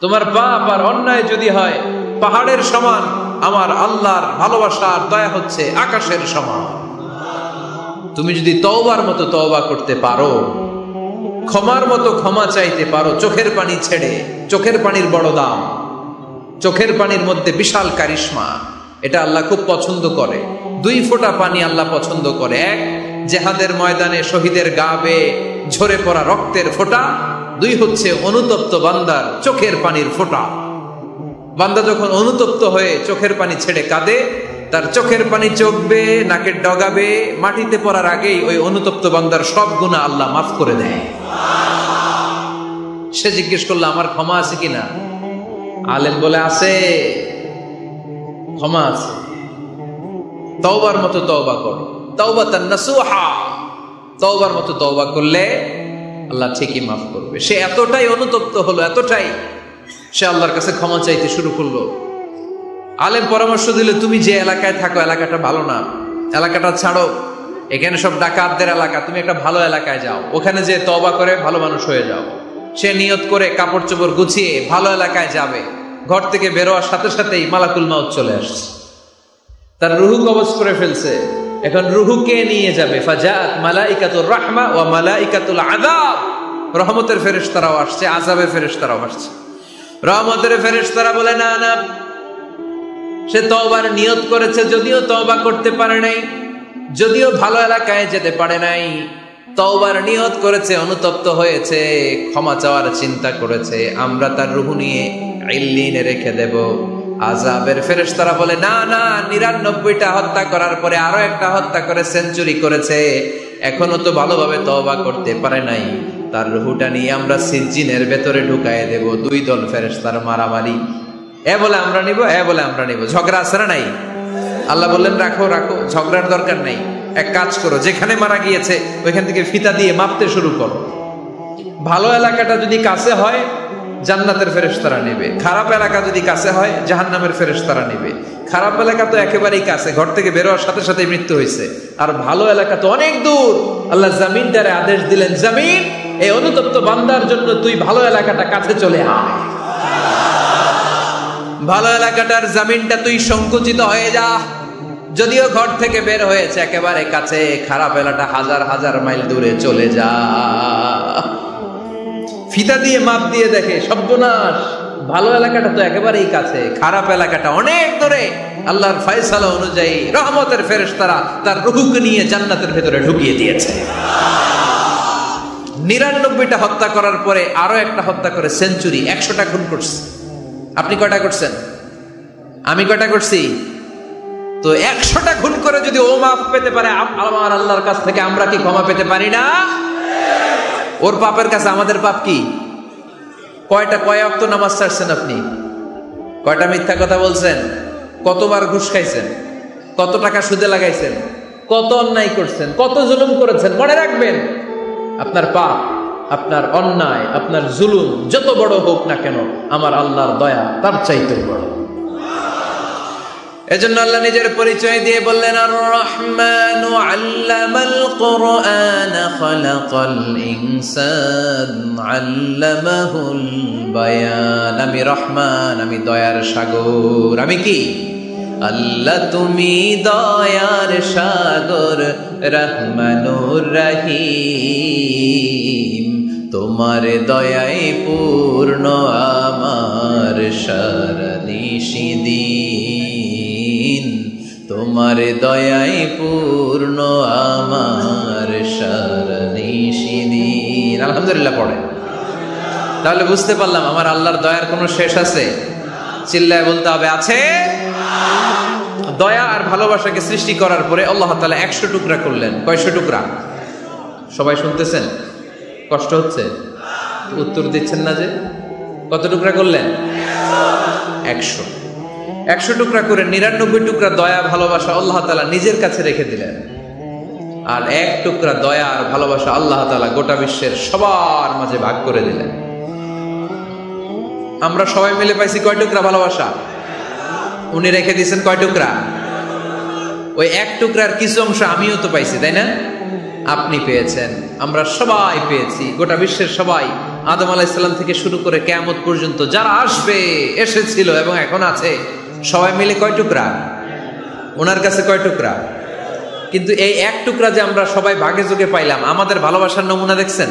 তোমার পাপ আর অন্যায় যদি হয় পাহাড়ের সমান, আমার আল্লাহর ভালোবাসার দয়া হচ্ছে আকাশের সমান। তুমি যদি তওবার মতো তওবা করতে পারো, ক্ষমার মতো ক্ষমা চাইতে পারো, চোখের পানি ছেড়ে, চোখের পানির বড় দাম, চোখের পানির মধ্যে বিশাল কারিশমা, এটা আল্লাহ খুব পছন্দ করে। 2 ফোঁটা পানি আল্লাহ পছন্দ করে। এক, জেহাদের ময়দানে শহীদের গা বেয়ে ঝরে পড়া রক্তের ফোঁটা। 2 হচ্ছে অনুতপ্ত বান্দার চোখের পানির ফোঁটা। বান্দা যখন অনুতপ্ত হয়ে চোখের পানি ছেড়ে কাঁদে, তার চোখের পানি চোখ বেয়ে নাকের ডগা বেয়ে মাটিতে পড়ার আগেই ওই অনুতপ্ত বান্দার সব গুনাহ আল্লাহ মাফ করে দেয়। সে জিজ্ঞেস করলো, আমার ক্ষমা আছে কিনা? আলেম বলে, আছে, ক্ষমা আছে। তওবার মতো তওবা করো, তাওবাতান নাসুহা। তওবার মতো তওবা করলে আল্লাহ ঠিকই মাফ করবে। সে এতটাই অনুতপ্ত হলো, এতটাই, সে আল্লাহর কাছে ক্ষমা চাইতে শুরু করলো। আলেম পরামর্শ দিলে, তুমি যে এলাকায় থাকো এলাকাটা ভালো না, এলাকাটা ছাড়ো, এখানে সব ডাকাতদের এলাকা, তুমি একটা ভালো এলাকায় যাও, ওখানে যে তওবা করে ভালো মানুষ হয়ে যাও। সে নিয়ত করে কাপড় চোপড় গুছিয়ে ভালো এলাকায় যাবে। ঘর থেকে বেরোয়ার সাথে সাথেই মালাকুল মাউত চলে আসছে, তার রুহু কবজ করে ফেলছে। এখন রুহুকে নিয়ে যাবে। ফাজাত মালাইকাতুর রাহমা ওয়া মালাইকাতুল আযাব। রহমতের ফেরেশতারাও আসছে, আযাবের ফেরেশতারাও আসছে। রহমতের ফেরেশতারা বলে, না না, সে তওবার নিয়ত করেছে, যদিও তওবা করতে পারে নাই, যদিও ভালো এলাকায় যেতে পারে নাই, তওবার নিয়ত করেছে, অনুতপ্ত হয়েছে, ক্ষমা চাওয়ার চিন্তা করেছে, আমরা তার রূহ নিয়ে ইল্লিনে রেখে দেব। আযাবের ফেরেশতারা বলে, না না, 99টা হত্যা করার পরে আরো একটা হত্যা করে সেঞ্চুরি করেছে, এখনো তো ভালোভাবে তওবা করতে পারে নাই, তার রূহটা নিয়ে আমরা সিজ্জিনের ভেতরে ঢুকায় দেব। 2 দল ফেরেশতার মারামারি, এ বলে আমরা নিব, এ বলে আমরা নিব। ঝগড়া আছে না নাই? আল্লাহ বললেন, রাখো রাখো, ঝগড়ার দরকার নাই। এক কাজ করো, যেখানে মারা গিয়েছে ওইখান থেকে ফিতা দিয়ে মাপতে শুরু করো। ভালো এলাকাটা যদি কাছে হয় জান্নাতের ফেরেশতারা নেবে, খারাপ এলাকা যদি কাছে হয় জাহান্নামের ফেরেশতারা নেবে। খারাপ এলাকা তো একেবারেই কাছে, ঘর থেকে বেরোয়ার সাথে সাথে মৃত্যু হয়েছে। আর ভালো এলাকা তো অনেক দূর। আল্লাহ জমিনটারে আদেশ দিলেন, জমিন, এই অনুতপ্ত বান্দার জন্য তুই ভালো এলাকাটা কাছে চলে আয়। ভালো এলাকাটার জমিনটা তুই সংকুচিত হয়ে যা। যদিও ঘর থেকে বের হয়েছে একেবারে কাছে, খারাপ এলাকাটা হাজার হাজার মাইল দূরে চলে যা। ফিতা দিয়ে মাপ দিয়ে দেখে, সর্বনাশ, ভালো এলাকাটা তো একেবারেই কাছে, খারাপ এলাকাটা অনেক দূরে। আল্লাহর ফয়সালা অনুযায়ী রহমতের ফেরেশতারা তার রূহকে নিয়ে জান্নাতের ভেতরে ঢুকিয়ে দিয়েছে। 99টা হত্যা করার পরে আরো একটা হত্যা করে সেঞ্চুরি, 100টা খুন করছে। আপনি কয়টা করছেন? আমি কয়টা করছি? তো 100টা খুন করে যদি ও মাফ পেতে পারে আমার আল্লাহর কাছ থেকে, আমরা কি ক্ষমা পেতে পারি না? ওর পাপের কাছে আমাদের পাপ কি? কয় ওয়াক্ত নামাজ ছাড়ছেন আপনি? কয়টা মিথ্যা কথা বলছেন? কতবার ঘুষ খাইছেন? কত টাকা সুদে লাগাইছেন? কত অন্যায় করছেন? কত জুলুম করেছেন? মনে রাখবেন, আপনার পাপ, আপনার অন্যায়, আপনার জুলুম যত বড় হোক না কেন, আমার আল্লাহর দয়া তার চাইতে বড়। এজন্য আল্লাহ নিজের পরিচয় দিয়ে বললেন, আর রহমানু আল্লামাল কুরআন খালাকাল ইনসান আল্লামাহুল বায়ান। আমি রহমান, আমি দয়ার সাগর। আমি কি? আল্লাহ তুমি দয়ার সাগর, রহমানুর রহিম। তোমার দয়ায় পূর্ণ আমার সারা নিশিদিন, তোমার দয়ায় পূর্ণ আমার সারা নিশিদিন। আলহামদুলিল্লাহ পড়ে। তাহলে বুঝতে পারলাম আমার আল্লাহর দয়ার কোনো শেষ আছে? চিল্লায় বলতে হবে আছে। দয়া আর ভালোবাসাকে সৃষ্টি করার পরে আল্লাহ তাআলা 100 টুকরা করলেন। কয়শো টুকরা? সবাই শুনতেছেন? কষ্ট হচ্ছে? উত্তর দিচ্ছেন না যে? কত টুকরা করলেন? 100। 100 টুকরা করে 99 টুকরা দয়া ভালোবাসা আল্লাহ তাআলা নিজের কাছে রেখে দিলেন, আর 1 টুকরা দয়া আর ভালোবাসা আল্লাহ তাআলা গোটা বিশ্বের সবার মাঝে ভাগ করে দিলেন। আমরা সবাই মিলে পাইছি কয় টুকরা ভালোবাসা? উনি রেখে দিয়েছেন কয় টুকরা? ওই 1 টুকরার কিছু অংশ আমিও তো পাইছি, তাই না? আপনি পেয়েছেন, আমরা সবাই পেয়েছি, গোটা বিশ্বের সবাই, আদম আলাইহিস সালাম থেকে শুরু করে কিয়ামত পর্যন্ত যারা আসবে, এসেছিল এবং এখন আছে, সবাই মিলে কয় টুকরা? ওনার কাছে কয় টুকরা? কিন্তু এই 1 টুকরা যে আমরা সবাই ভাগে যোগে পাইলাম, আমাদের ভালোবাসার নমুনা দেখছেন?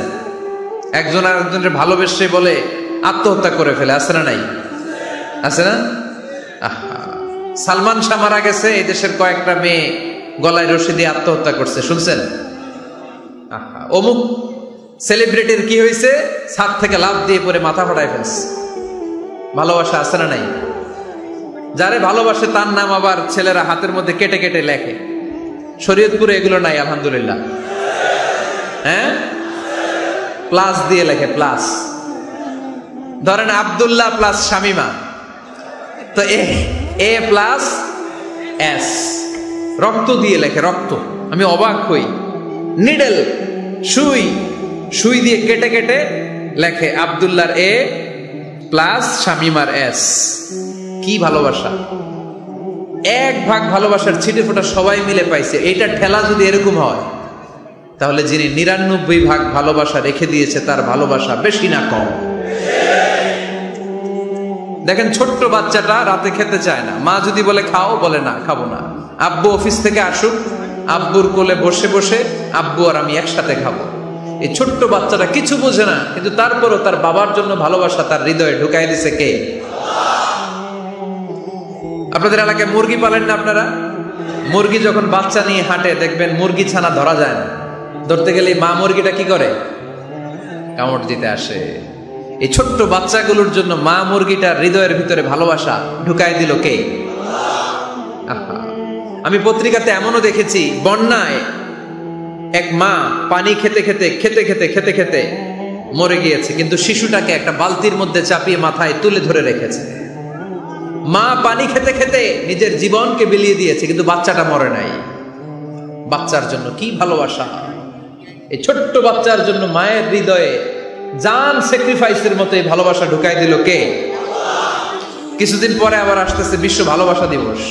একজন আর একজনের ভালোবেসে বলে আত্মহত্যা করে ফেলে, আছে না নাই? আছে না? সালমান শাহ মারা গেছে, এই দেশের কয়েকটা মেয়ে গলায় রশি দিয়ে আত্মহত্যা করছে, শুনছেন? অমুক সেলিব্রিটির কি হয়েছে, ছাদ থেকে লাফ দিয়ে পরে মাথা ফাটায় ফেলছে। ভালোবাসা আছে না নাই? যারে ভালোবাসে তার নাম আবার ছেলেরা হাতের মধ্যে কেটে কেটে লেখে। শরীয়তপুরে এগুলো নাই আলহামদুলিল্লাহ। হ্যাঁ, প্লাস দিয়ে লেখে, প্লাস। ধরেন আব্দুল্লাহ প্লাস শামিমা, তো এ প্লাস এস, রক্ত দিয়ে লেখে, রক্ত। আমি অবাক হই, নিডেল, সুই, সুই দিয়ে কেটে কেটে লেখে আব্দুল্লাহর এ প্লাস শামিমার এস। কি ভালোবাসা! 1 ভাগ ভালোবাসার ছিটে ফোটা সবাই মিলে পাইছে। এইটা ঠেলা যদি এরকম হয়, তাহলে যিনি 99 ভাগ ভালোবাসা রেখে দিয়েছে তার ভালোবাসা বেশি না কম? দেখেন, ছোট্ট বাচ্চাটা রাতে খেতে চায় না, মা যদি বলে খাও, বলে না, খাবো না। আব্বু অফিস থেকে আসুক, আব্বুর কোলে বসে বসে আব্বু আর আমি একসাথে খাবো। এই ছোট্ট বাচ্চাটা কিছু বোঝে না, কিন্তু তারপরও তার বাবার জন্য ভালোবাসা তার হৃদয়ে ঢুকাই দিছে কে? আপনাদের এলাকায় মুরগি পালেন না আপনারা? মুরগি যখন বাচ্চা নিয়ে হাঁটে, দেখবেন মুরগি ছানা ধরা যায় না। ধরতে গেলে মা মুরগিটা কি করে? কামড় দিতে আসে। এই ছোট্ট বাচ্চাগুলোর জন্য মা মুরগিটার হৃদয়ের ভিতরে ভালোবাসা ঢুকাই দিল কে? আমি পত্রিকাতে এমনও দেখেছি, বন্যায় এক মা পানি খেতে খেতে খেতে খেতে খেতে খেতে মরে গিয়েছে, কিন্তু শিশুটাকে একটা বালতির মধ্যে চাপিয়ে মাথায় তুলে ধরে রেখেছে। মা পানি খেতে খেতে নিজের জীবনকে বিলিয়ে দিয়েছে, কিন্তু বাচ্চাটা মরে নাই। বাচ্চার জন্য কি ভালোবাসা! এই ছোট্ট বাচ্চার জন্য মায়ের হৃদয়ে জান স্যাক্রিফাইসের মতো এই ভালোবাসা ঢুকাই দিল কে? কিছুদিন পরে আবার আসতেছে বিশ্ব ভালোবাসা দিবস।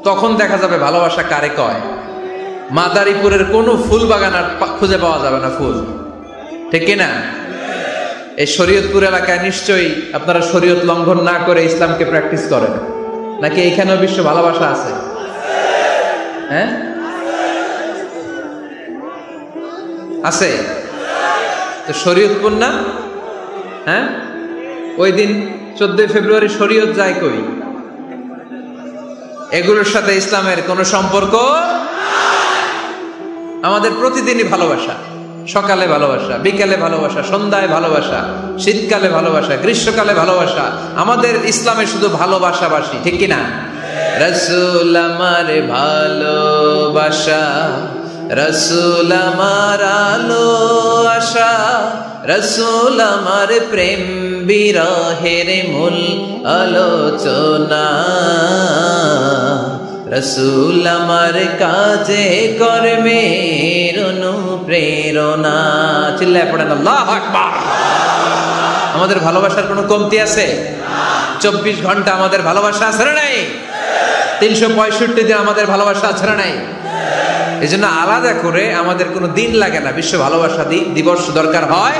তখন দেখা যাবে ভালোবাসা কারে কয়। মাদারীপুরের কোনো ফুল বাগান আর খুঁজে পাওয়া যাবে না ফুল, ঠিক কিনা? এই শরীয়তপুর এলাকায় নিশ্চয়ই আপনারা শরীয়ত লঙ্ঘন না করে ইসলামকে প্র্যাকটিস করেন, নাকি এইখানেও বিশ্ব ভালোবাসা আছে? হ্যাঁ, আছে তো। শরীয়তপুর না? হ্যাঁ, ওই দিন 14 ফেব্রুয়ারি শরীয়ত যায় কই? এগুলোর সাথে ইসলামের কোনো সম্পর্ক। আমাদের প্রতিদিনই ভালোবাসা, সকালে ভালোবাসা, বিকালে ভালোবাসা, সন্ধ্যায় ভালোবাসা, শীতকালে ভালোবাসা, গ্রীষ্মকালে ভালোবাসা। আমাদের ইসলামে শুধু ভালোবাসাবাসি, ঠিক কিনা? রাসূল আমার ভালোবাসা, রাসূল আমার আলো আশা, রাসূল আমার প্রেম বিরহের মূল আলোচনা, রাসূল আমার কাজে কর্মের অনুপ্রেরণা। চিল্লায় পড়েন আল্লাহু আকবার। আমাদের ভালোবাসার কোনো কমতি আছে? 24 ঘন্টা আমাদের ভালোবাসা আছে না নাই? 365 দিন আমাদের ভালোবাসা আছে না নাই? এই জন্য আলাদা করে আমাদের কোনো দিন লাগে না, বিশ্ব ভালোবাসা দিবস দরকার হয়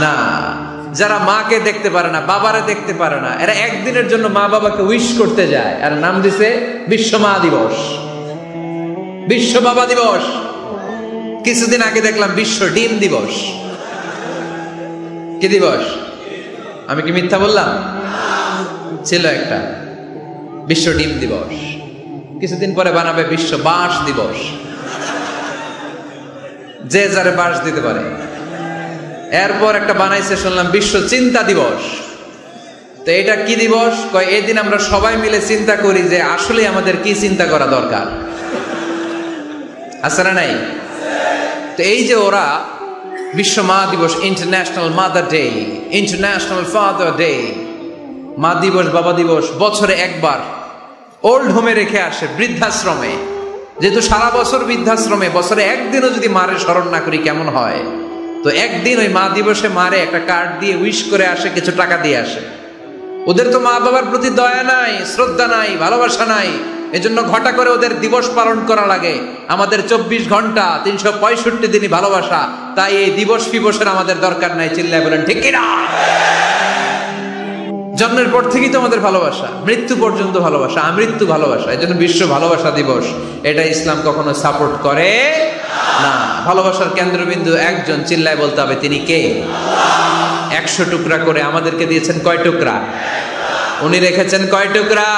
না। যারা মাকে দেখতে পারে না, বাবারে দেখতে পারে না, এরা একদিনের জন্য মা বাবাকে উইশ করতে যায়, আর নাম দিছে বিশ্ব মা দিবস, বিশ্ব বাবা দিবস। কিছুদিন আগে দেখলাম বিশ্ব ডিম দিবস। কি দিবস? আমি কি মিথ্যা বললাম? ছিল একটা বিশ্ব ডিম দিবস। কিছুদিন পরে বানাবে বিশ্ব বাঁশ দিবস, যে যারে বাঁশ দিতে পারে। এরপর একটা বানাইছে শুনলাম বিশ্ব চিন্তা দিবস। তো এটা কি দিবস? কয় এই দিন আমরা সবাই মিলে চিন্তা করি যে আসলে আমাদের কি চিন্তা করা দরকার, আছে না নাই? তো এই যে ওরা বিশ্ব মা দিবস, international mother day, international father day, মা দিবস বাবা দিবস বছরে একবার ওল্ড হোমে রেখে আসে, বৃদ্ধাশ্রমে। যেহেতু সারা বছর বৃদ্ধাশ্রমে, বছরে একদিনও যদি মারে স্মরণ না করি কেমন হয়? তো একদিন ওই মা দিবসে মারে একটা কার্ড দিয়ে উইশ করে আসে, কিছু টাকা দিয়ে আসে। ওদের তো মা বাবার প্রতি দয়া নাই, শ্রদ্ধা নাই, ভালোবাসা নাই, এজন্য ঘটা করে ওদের দিবস পালন করা লাগে। আমাদের 24 ঘন্টা 365 দিনই ভালোবাসা, তাই এই দিবস ফিবসের আমাদের দরকার নাই। চিল্লায় বলেন ঠিক কিনা? জন্মের পর থেকেই তো আমাদের ভালোবাসা, মৃত্যু পর্যন্ত ভালোবাসা, আমৃত্যু ভালোবাসা। এই জন্য বিশ্ব ভালোবাসা দিবস, এটা ইসলাম কখনো সাপোর্ট করে না। ভালোবাসার কেন্দ্রবিন্দু একজন, চিল্লায় বলতে হবে তিনি কে? 100 টুকরা করে আমাদেরকে দিয়েছেন কয় টুকরা? উনি রেখেছেন কয় টুকরা?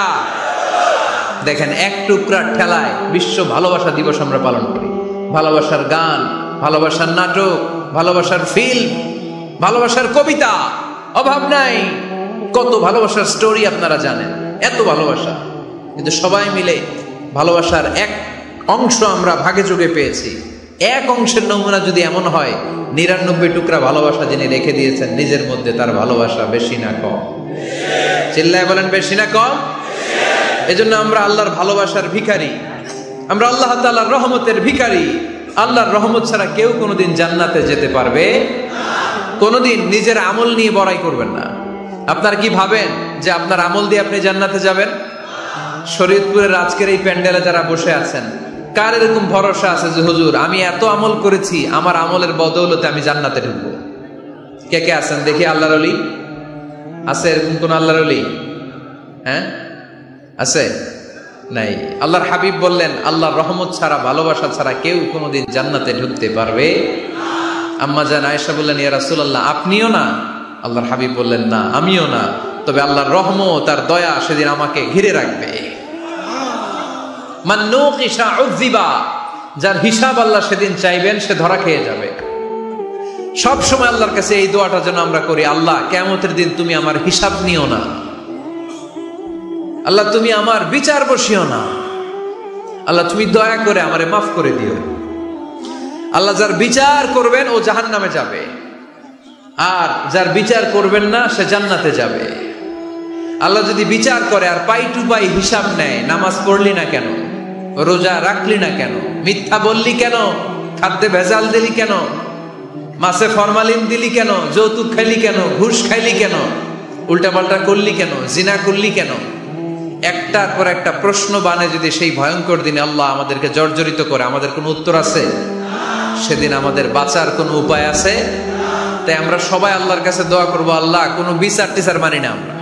দেখেন, এক টুকরার ঠেলায় বিশ্ব ভালোবাসা দিবস আমরা পালন করি। ভালোবাসার গান, ভালোবাসার নাটক, ভালোবাসার ফিল্ম, ভালোবাসার কবিতা, অভাব নাই। কত ভালোবাসার স্টোরি আপনারা জানেন, এত ভালোবাসা। কিন্তু সবাই মিলে ভালোবাসার এক অংশ আমরা ভাগে যোগে পেয়েছি। এক অংশের নমুনা যদি এমন হয়, 99 টুকরা ভালোবাসা যিনি রেখে দিয়েছেন নিজের মধ্যে, তার ভালোবাসা বেশি না কম? চিল্লায় বলেন বেশি না কম? এজন্য আমরা আল্লাহর ভালোবাসার ভিখারি, আমরা আল্লাহ তাআলার রহমতের ভিখারি। আল্লাহর রহমত ছাড়া কেউ কোনোদিন জান্নাতে যেতে পারবে কোনোদিন। নিজের আমল নিয়ে বড়াই করবেন না। আপনার কি ভাবেন যে আপনার আমল দিয়ে আপনি জান্নাতে যাবেন? শরীয়তপুরের আজকের এই প্যান্ডেলে যারা বসে আছেন, কার এরকম ভরসা আছে যে হুজুর আমি এত আমল করেছি, আমার আমলের বদৌলতে আমি জান্নাতে ঢুকবো? কে কে আছেন দেখি? আল্লাহর ওলি আছে? এরকম কোন আল্লাহর ওলি? হ্যাঁ আছে? নাই। আল্লাহর হাবিব বললেন, আল্লাহর রহমত ছাড়া, ভালোবাসা ছাড়া কেউ কোনোদিন জান্নাতে ঢুকতে পারবে? আম্মা জান আয়েশা বললেন, ইয়া রাসূলুল্লাহ আপনিও না? আল্লাহর হাবিব বললেন, না আমিও না, তবে আল্লাহর রহমত তার দয়া সেদিন আমাকে ঘিরে রাখবে। মান নুকিশা উযিবা, যার হিসাব আল্লাহ সেদিন চাইবেন সে ধরা খেয়ে যাবে। সব সময় আল্লাহর কাছে এই দোয়াটা যেন আমরা করি, আল্লাহ কিয়ামতের দিন তুমি আমার হিসাব নিও না, আল্লাহ তুমি আমার বিচার বসিও না, আল্লাহ তুমি দয়া করে আমারে মাফ করে দিও। আল্লাহ যার বিচার করবেন ও জাহান্নামে যাবে, আর যার বিচার করবেন না সে জান্নাতে যাবে। আল্লাহ যদি বিচার করে আর পাই টু পাই হিসাব নেয়, নামাজ পড়লি না কেন, রোজা রাখলি না কেন, মিথ্যা বললি কেন, খাদ্যে ভেজাল দিলি কেন, মাছে ফরমালিন দিলি কেন, যৌতুক খাইলি কেন, ঘুষ খাইলি কেন, উল্টাপাল্টা করলি কেন, জিনা করলি কেন, একটার পর একটা প্রশ্ন বানে যদি সেই ভয়ঙ্কর দিনে আল্লাহ আমাদেরকে জর্জরিত করে, আমাদের কোনো উত্তর আছে? সেদিন আমাদের বাঁচার কোনো উপায় আছে? তাই আমরা সবাই আল্লাহর কাছে দোয়া করবো, আল্লাহ কোনো বিচার টিচার মানি না, আমরা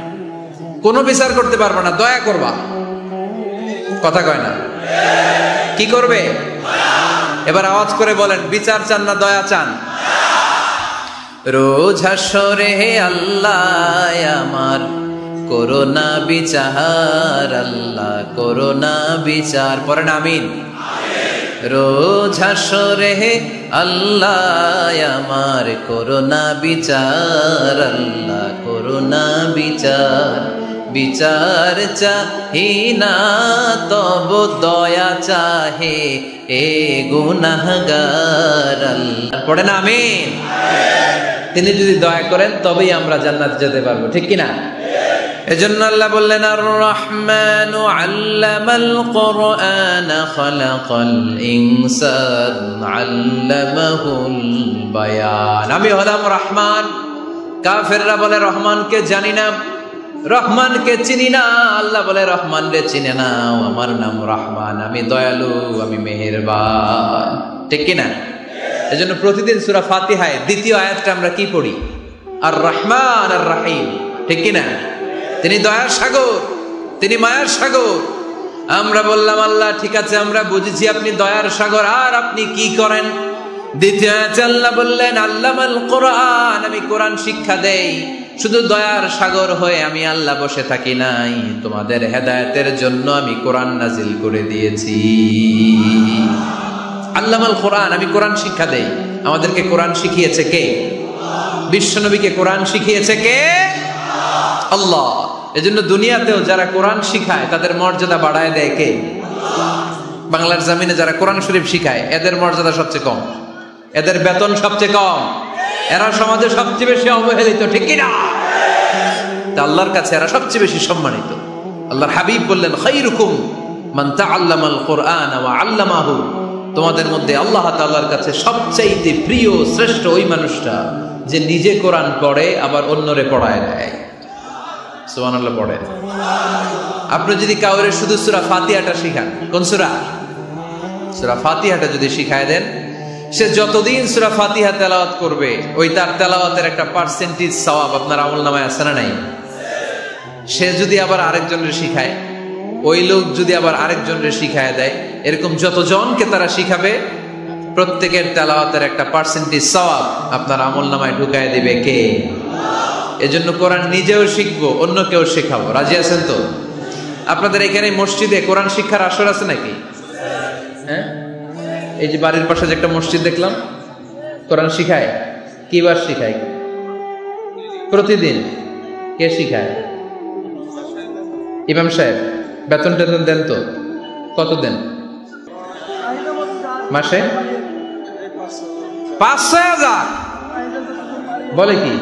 কোনো বিচার করতে পারবো না, দয়া করবা। কথা কয় না? কি করবে? এবার আওয়াজ করে বলেন, বিচার চান না দয়া চান? রোজ হাসরে হে আল্লাহ আমার করোনা বিচার, আল্লাহ করোনা বিচার, পড়েন আমিন। রোজ হাসরে হে আল্লাহ আমার করোনা বিচার, আল্লাহ করোনা বিচার। বিচার চাহি না তব দয়া চাহে এ গুনাহগার, আল্লাহ পড়েন আমিন। তিনি যদি দয়া করেন তবেই আমরা জান্নাতে যেতে পারবো, ঠিক কিনা? এজন্য আল্লাহ বললেন, আর রহমানু আল্লামাল কুরআন খালাকাল ইনসান আল্লামাহুল বায়ান। আমি হলাম রহমান। কাফেররা বলে রহমানকে জানি না, রহমানকে চিনি না, আল্লাহ বলে রহমান রে চিনে নাও, আমার নাম রহমান, আমি দয়ালু, আমি মেহেরবান। ঠিক কিনা? এজন্য প্রতিদিন সূরা ফাতিহায় দ্বিতীয় আয়াতটা আমরা কি পড়ি? আর রহমান আর রাহিম। ঠিক কিনা? তিনি দয়ার সাগর, তিনি মায়ার সাগর। আমরা বললাম আল্লাহ ঠিক আছে, আমরা বুঝেছি আপনি দয়ার সাগর, আর আপনি কি করেন? দ্বিতীয় আয়াতে আল্লাহ বললেন আল্লামাল কোরআন, আমি কোরআন শিক্ষা দেই। শুধু দয়ার সাগর হয়ে আমি আল্লাহ বসে থাকি নাই, তোমাদের হেদায়েতের জন্য আমি কোরআন নাজিল করে দিয়েছি। আল্লামাল কোরআন, আমি কোরআন শিক্ষা দেই। আমাদেরকে কোরআন শিখিয়েছে কে? বিশ্বনবীকে কোরআন শিখিয়েছে কে? আল্লাহ। এজন্য দুনিয়াতেও যারা কোরআন শিখায় তাদের মর্যাদা বাড়ায় দেয় কে? বাংলার জমিনে যারা কোরআন শরীফ শিখায় এদের মর্যাদা সবচেয়ে কম, এদের বেতন সবচেয়ে কম, এরা সমাজে সবচেয়ে বেশি অবহেলিত। ঠিক কিনা? তা আল্লাহর কাছে এরা সবচেয়ে বেশি সম্মানিত। আল্লাহর হাবিব বললেন খায়রুকুম মান তাআল্লামাল কোরআন ওয়া আল্লামাহু, তোমাদের মধ্যে আল্লাহ তাআলার কাছে সবচাইতে প্রিয় শ্রেষ্ঠ ওই মানুষটা যে নিজে কোরআন পড়ে আবার অন্যরে পড়ায় দেয়। সুবহানাল্লাহ পড়ে। আপনি যদি কাউরে শুধু সূরা ফাতিহাটা শিখান, কোন সূরা? সূরা ফাতিহাটা যদি শিখায় দেন, সে যতদিন সূরা ফাতিহা তেলাওয়াত করবে ওই তার তেলাওয়াতের একটা পার্সেন্টেজ সওয়াব আপনার আমলনামায় আছে না নাই? সে যদি আবার আরেকজনের শিখায়, ওই লোক যদি আবার আরেকজনের শিখায় দেয়, এরকম যতজনকে তারা শিখাবে প্রত্যেকের তেলাওয়াতের একটা পার্সেন্টেজ সওয়াব আপনার আমলনামায় ঢুকায় দিবে কে? এজন্য কোরআন নিজেও শিখবো, অন্যকেও শেখাবো। রাজি আছেন তো? আপনাদের এখানে মসজিদে কোরআন শিক্ষার আসর আছে নাকি? হ্যাঁ, এই যে বাড়ির পাশে যে একটা মসজিদ দেখলাম, কোরআন শিখায়। কি বার শিখায়? প্রতিদিন। কে শিখায়? ইমাম সাহেব। বেতন টেতন দেন তো? কত দেন মাসে? ৫-৬,০০০। বলে কি?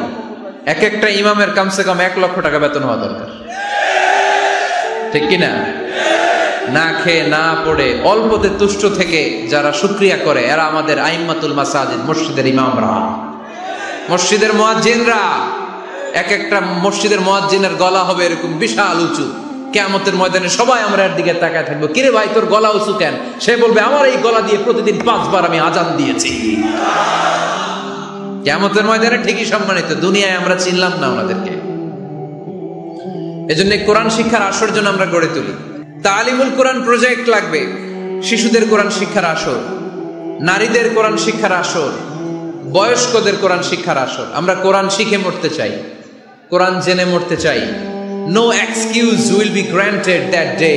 এক একটা ইমামের কমসে কম ১ লক্ষ টাকা বেতন হওয়া দরকার। ঠিক কিনা? না খেয়ে না পড়ে অল্পতে তুষ্ট থেকে যারা শুকরিয়া করে এরা আমাদের আইম্মাতুল মাসাজিদ, মসজিদের ইমামরা, মসজিদের মুয়াজ্জিনরা। এক একটা মসজিদের মুয়াজ্জিনের গলা হবে এরকম বিশাল উঁচু। কিয়ামতের ময়দানে সবাই আমরা এর দিকে তাকায় থাকবো, কিরে ভাই তোর গলা উঁচু কেন? সে বলবে আমার এই গলা দিয়ে প্রতিদিন ৫ বার আমি আজান দিয়েছি। কিয়ামতের ময়দানে ঠিকই সম্মানিত, দুনিয়ায় আমরা চিনলাম না ওনাদেরকে। এজন্য কোরআন শিক্ষার আসর জন্য আমরা গড়ে তুলি। তালিমুল কোরআন প্রজেক্ট লাগবে, শিশুদের কোরআন শিক্ষার আসর, নারীদের কোরআন শিক্ষার আসর, বয়স্কদের কোরআন শিক্ষার আসর। আমরা কোরআন শিখে মরতে চাই, কোরআন জেনে মরতে চাই। No excuse will be granted that day.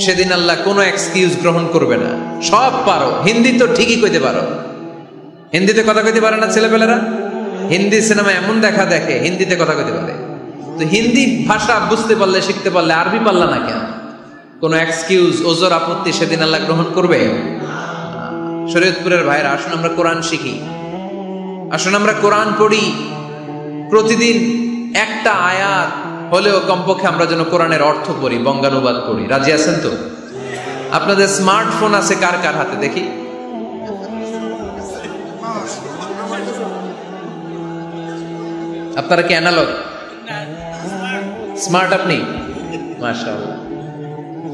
সেদিন আল্লাহ কোনো এক্সকিউজ গ্রহণ করবে না। সব পারো, হিন্দি তো ঠিকই কইতে পারো, হিন্দিতে কথা কইতে পারে না ছেলেপেলেরা? হিন্দি সিনেমা এমন দেখা দেখে হিন্দিতে কথা কইতে পারে। তো হিন্দি ভাষা বুঝতে পারলে, শিখতে পারলে আরবি পারলা না কেন? কোন এক্সকিউজ, ওজর, আপত্তি সেদিন আল্লাহ গ্রহণ করবে? শরীয়তপুরের ভাইরা, আসুন আমরা কোরআন শিখি, আসুন আমরা কোরআন পড়ি। প্রতিদিন একটা আয়াত হলেও কমপক্ষে আমরা যেন কোরআনের অর্থ পড়ি, বঙ্গানুবাদ পড়ি। রাজি আছেন তো? আপনাদের স্মার্টফোন আছে কার কার হাতে দেখি? আপনারা কি অ্যানালগ? স্মার্ট আপনি? মাশাআল্লাহ।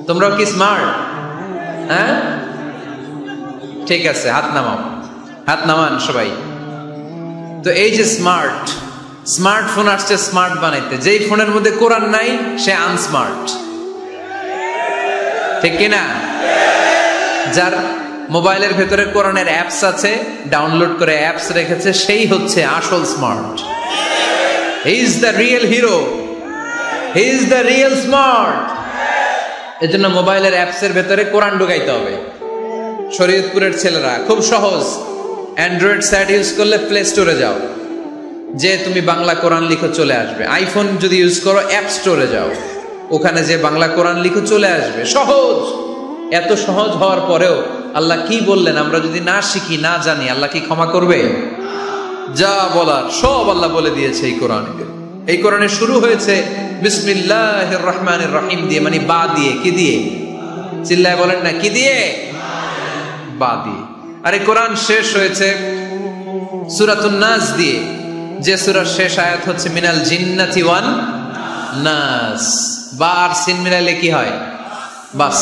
তোমরাও কি স্মার্ট? হ্যাঁ, ঠিক আছে, হাত নামাও, হাত নামান সবাই। তো এই যে স্মার্টফোন আসছে স্মার্ট বানাইতে, যেই ফোনের মধ্যে কোরআন নাই সে আনস্মার্ট। ঠিক কিনা? যার মোবাইলের ভেতরে কোরআনের অ্যাপস আছে, ডাউনলোড করে অ্যাপস রেখেছে, সেই হচ্ছে আসল smart. He is the real hero, he is the real smart. এজন্য মোবাইলের অ্যাপসের ভেতরে কোরআন ঢুকাইতে হবে। শরীয়তপুরের ছেলেরা খুব সহজ, অ্যান্ড্রয়েড সেট ইউজ করলে প্লে স্টোরে যাও, যে তুমি বাংলা কোরআন লিখো চলে আসবে। আইফোন যদি ইউজ করো অ্যাপ স্টোরে যাও, ওখানে যে বাংলা কোরআন লিখো চলে আসবে। সহজ। এত সহজ হওয়ার পরেও আল্লাহ কি বললেন আমরা যদি না শিখি, না জানি, আল্লাহ কি ক্ষমা করবে? যা বলার সব আল্লাহ বলে দিয়েছে এই কোরআনে। এই কোরআনে শুরু হয়েছে বিসমিল্লাহির রহমানির রহিম দিয়ে, মানে বা দিয়ে। কি দিয়ে? চিল্লায় বলেন না, কি দিয়ে? বা দিয়ে। আর এই কোরআন শেষ হয়েছে সূরাতুন নাস দিয়ে, যে সূরার শেষ আয়াত হচ্ছে মিনাল জিন্নাতি ওয়ান নাস, বা আর সিন মিলাইলে কি হয়? বাস।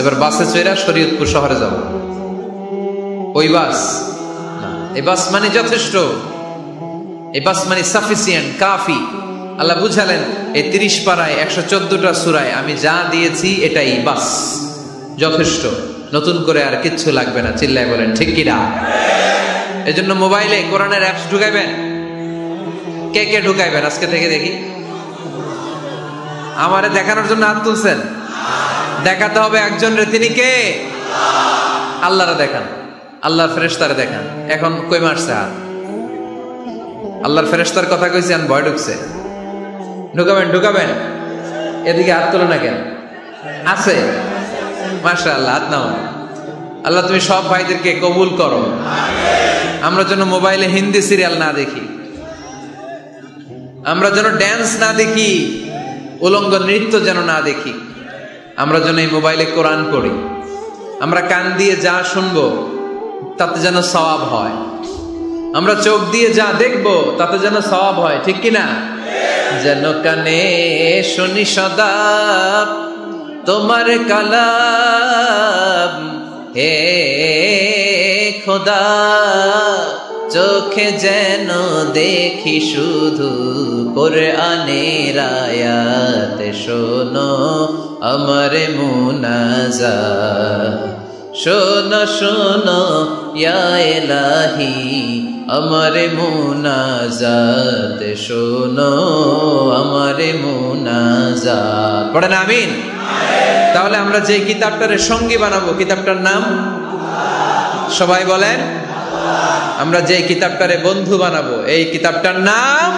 এবার বাসে চড়া শরীয়তপুর শহরে যাব, ওই বাস না। এই বাস মানে যথেষ্ট, এই বাস মানে সাফিসিয়েন্ট, কাফি। আল্লাহ বুঝালেন এই 30 পারায় 114টা সূরায় আমি যা দিয়েছি এটাই বাস, যথেষ্ট, নতুন করে আর কিচ্ছু লাগবে না। চিল্লায় বলেন ঠিক কিনা? এজন্য মোবাইলে কোরআনের অ্যাপস ঢুকাইবেন। কে কে ঢুকাইবেন আজকে থেকে দেখি? আমারে দেখানোর জন্য হাত তুলছেন? দেখাতে হবে একজন রে, তিনি কে? আল্লাহরে দেখান, আল্লাহর ফেরেশতারে দেখান। এখন কই মারছে হাত? আল্লাহর ফেরেশতার কথা কইছেন, ভয় ঢুকছে। ঢুকাবেন ঢুকাবেন, এদিকে হাত তোলো না কেন? আছে, মাশাআল্লাহ, হাত নাও। আল্লাহ তুমি সব ভাইদেরকে কবুল করো। আমরা যেন মোবাইলে হিন্দি সিরিয়াল না দেখি, আমরা যেন ড্যান্স না দেখি, উলঙ্গ নৃত্য যেন না দেখি, আমরা যেন এই মোবাইলে কোরআন পড়ি। আমরা কান দিয়ে যা শুনবো তাতে যেন সওয়াব হয়, আমরা চোখ দিয়ে যা দেখবো তাতে যেন সওয়াব হয়, ঠিক কিনা? যেন কানে শুনি সদা তোমার কালাম, হে খোদা চোখে যেন দেখি শুধু কোরআনের আয়াত, শোনো আমার মুনাজাত, শোনো শোনো ইয়া ইলাহি আমার মুনাজাত, শোনো আমার মুনাজাত। পড়েন আমিন। তাহলে আমরা যে কিতাবটারে সঙ্গী বানাবো, কিতাবটার নাম সবাই বলেন। আমরা যে কিতাবটারে বন্ধু বানাবো, এই কিতাবটার নাম,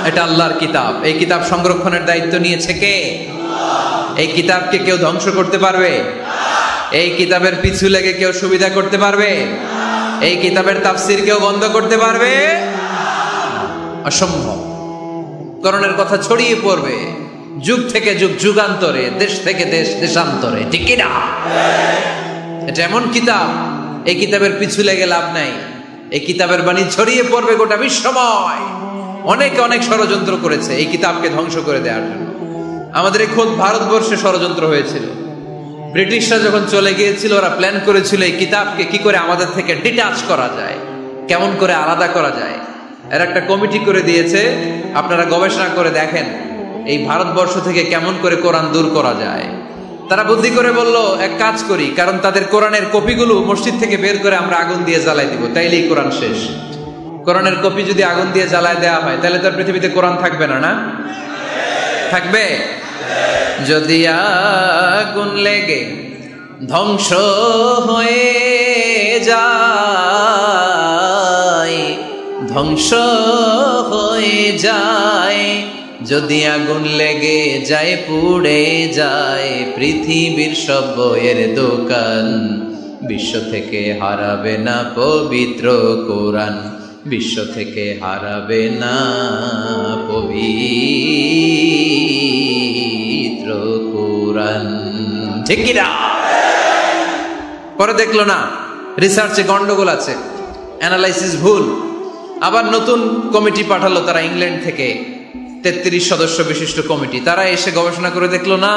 এটা আল্লাহর কিতাব। এই কিতাব সংরক্ষণের দায়িত্ব নিয়েছে কে? এই কিতাবকে কেউ ধ্বংস করতে পারবে? এই কিতাবের পিছু লেগে কেউ সুবিধা করতে পারবে? এই কিতাবের তাফসীর কেউ বন্ধ করতে পারবে? অসম্ভব। কোরআনের কথা ছড়িয়ে পড়বে যুগ থেকে যুগ, যুগান্তরে, দেশ থেকে দেশ, দেশান্তরে, ঠিক কি না? এটা এমন কিতাব, এই কিতাবের পিছু লেগে লাভ নাই। এই কিতাবের বাণী ছড়িয়ে পড়বে গোটা বিশ্বময়। অনেকে অনেক ষড়যন্ত্র করেছে এই কিতাবকে ধ্বংস করে দেওয়ার জন্য। আমাদের এই খোদ ভারতবর্ষে ষড়যন্ত্র হয়েছিল। ব্রিটিশরা যখন চলে গিয়েছিল, ওরা প্ল্যান করেছিল এই কিতাবকে কি করে আমাদের থেকে ডিটাচ করা যায়, কেমন করে আলাদা করা যায়। এর একটা কমিটি করে দিয়েছে, আপনারা গবেষণা করে দেখেন এই ভারতবর্ষ থেকে কেমন করে কোরআন দূর করা যায়। তারা বুদ্ধি করে বলল, এক কাজ করি, কারণ তাদের কোরআনের কপিগুলো মসজিদ থেকে বের করে আমরা আগুন দিয়ে জ্বালাই দিব, তাইলেই কোরআন শেষ। কোরআনের কপি যদি আগুন দিয়ে জ্বালায় দেওয়া হয় তাহলে তার পৃথিবীতে কোরআন থাকবে না? না থাকবে? যদি আগুন লেগে ধ্বংস হয়ে যায়, ধ্বংস হয়ে যায়, যদি আগুন লেগে যায়, পুড়ে যায় পৃথিবীর সব বইয়ের দোকান, বিশ্ব থেকে হারাবে না পবিত্র কোরআন, বিশ্ব থেকে হারাবে না পবিত্র কোরআন, ঠিক কি না? পরে দেখলো না রিসার্চে গন্ডগোল আছে, অ্যানালাইসিস ভুল। আবার নতুন কমিটি পাঠালো তারা ইংল্যান্ড থেকে, 33 সদস্য বিশিষ্ট কমিটি। তারা এসে গবেষণা করে দেখলো না,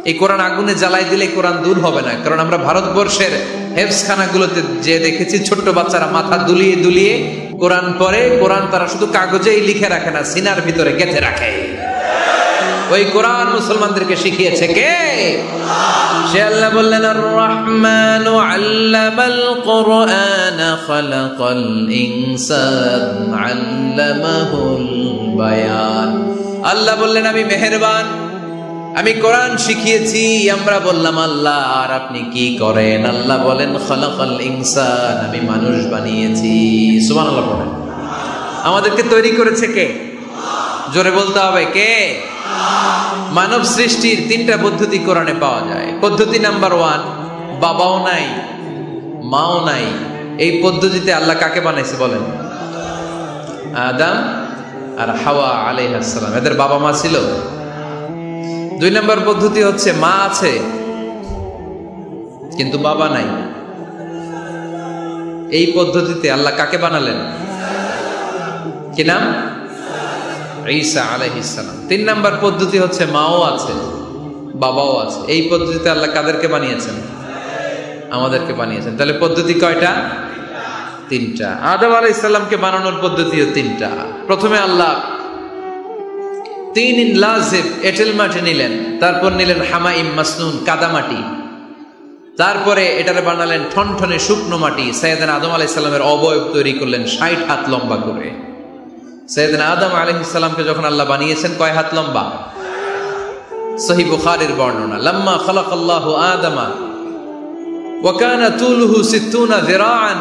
এই কোরআন আগুনে জ্বালাই দিলে কোরআন দূর হবে না। কারণ আমরা ভারতবর্ষের হেফজখানাগুলোতে যে দেখেছি, ছোট্ট বাচ্চারা মাথা দুলিয়ে দুলিয়ে কোরআন পড়ে। কোরআন তারা শুধু কাগজেই লিখে রাখে না, সিনার ভিতরে গেঁথে রাখে। ওই কোরআন মুসলমানদেরকে শিখিয়েছে কে? সে আল্লাহ বললেন, আর রহমানু আল্লামাল কোরআন খালাকাল ইনসান আল্লামাহুল বায়ান। আল্লাহ বললেন আমি মেহেরবান, আমি কোরআন শিখিয়েছি। আমরা বললাম আল্লাহ আর আপনি কি করেন? আল্লাহ বলেন খালাকাল ইনসান, আমি মানুষ বানিয়েছি। সুবহানাল্লাহ পড়েন। আমাদেরকে তৈরি করেছে কে? জোরে বলতে হবে কে? মানব সৃষ্টির 3টা পদ্ধতি কোরআনে পাওয়া যায়। পদ্ধতি নাম্বার 1, বাবাও নাই মাও নাই। এই পদ্ধতিতে আল্লাহ কাকে বানাইছে বলেন? আদম আর হাওয়া আলাইহিস সালাম, এদের বাবা মা ছিল। 2 নম্বর পদ্ধতি হচ্ছে মা আছে কিন্তু বাবা নাই। এই পদ্ধতিতে আল্লাহ কাকে বানালেন? কি নাম? ঈসা আলাইহিস সালাম। 3 নাম্বার পদ্ধতি হচ্ছে মাও আছে বাবাও আছে। এই পদ্ধতিতে আল্লাহ কাদেরকে বানিয়েছেন? আমাদেরকে বানিয়েছেন। তাহলে পদ্ধতি কয়টা? 3টা। আদম আলাইহিস সালামকে বানানোর পদ্ধতিও 3টা। প্রথমে আল্লাহ তিন লাজিব এঁটেল মাটি নিলেন, তারপর নিলেন হামাইম মাসনুন কাদামাটি, তারপরে এটারে বানালেন ঠনঠনে শুকনো মাটি। সাইয়েদনা আদম আলাইহিস সালামের অবয়ব তৈরি করলেন 60 হাত লম্বা করে। সাইয়েদনা আদম আলাইহিস সালামকে যখন আল্লাহ বানিয়েছেন কয় হাত লম্বা? সহিহ বুখারীর বর্ণনা, লাম্মা খালাকাল্লাহু আদামা ওয়া কানা তুলুহু 60 যিরাআন।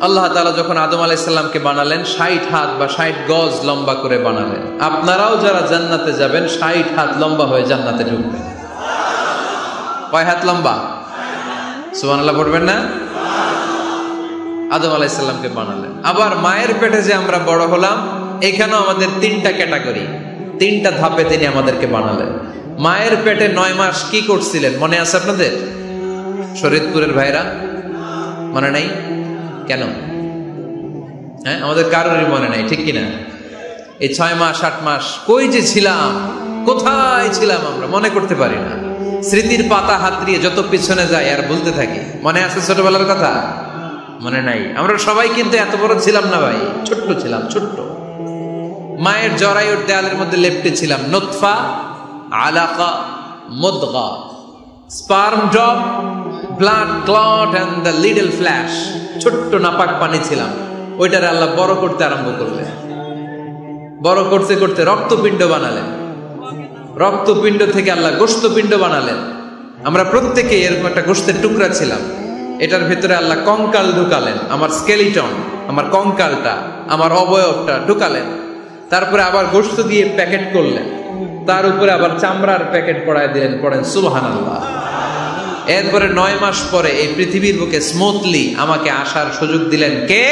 আল্লাহ তাআলা যখন আদম আলাইহিস সালামকে বানালেন 60 হাত বা 60 গজ লম্বা করে বানালেন। আপনারাও যারা জান্নাতে যাবেন 60 হাত লম্বা হয়ে জান্নাতে ঢুকবেন। কয় হাত লম্বা? সুবহানাল্লাহ পড়বেন না? আদম আলাইহিস সালামকে বানালেন। আবার মায়ের পেটে যে আমরা বড় হলাম, এখানেও আমাদের 3টা ক্যাটাগরি, 3টা ধাপে তিনি আমাদেরকে বানালেন। মায়ের পেটে 9 মাস কি করছিলেন মনে আছে আপনাদের? শরীয়তপুরের ভাইরা মনে নাই? কেন? হ্যাঁ, আমাদের কারোরই মনে নাই, ঠিক কিনা? এই 6 মাস 8 মাস কই যে ছিলাম, কোথায় ছিলাম আমরা মনে করতে পারি না। স্মৃতির পাতা হাতড়িয়ে যত পিছনে যায় আর বলতে থাকি। মনে আছে ছোটবেলার কথা? মনে নাই। আমরা সবাই কিন্তু এত বড় ছিলাম না ভাই, ছোট্ট ছিলাম, ছোট্ট। মায়ের জরায়ুর দেয়ালের মধ্যে লেপ্টে ছিলাম। নুতফা, আলাকা, মুদগা, sperm drop, blood clot and the little flesh. ছোট্ট নাপাক পানি ছিলাম। ওইটারে আল্লাহ বড় করতে আরম্ভ করলেন। বড় করতে করতে রক্তপিণ্ড বানালেন। রক্তপিণ্ড থেকে আল্লাহ গোশতপিণ্ড বানালেন। আমরা প্রত্যেকে এরকম একটা গোশতের টুকরা ছিলাম। এটার ভিতরে আল্লাহ কঙ্কাল ঢুকালেন, আমার স্কেলিটন, আমার কঙ্কালটা, আমার অবয়বটা ঢুকালেন। তারপরে আবার গোশত দিয়ে প্যাকেট করলেন, তার উপরে আবার চামড়ার প্যাকেট পড়ায় দিলেন। পড়েন সুবহানাল্লাহ। এরপরে 9 মাস পরে এই পৃথিবীর বুকে স্মুথলি আমাকে আসার সুযোগ দিলেন কে?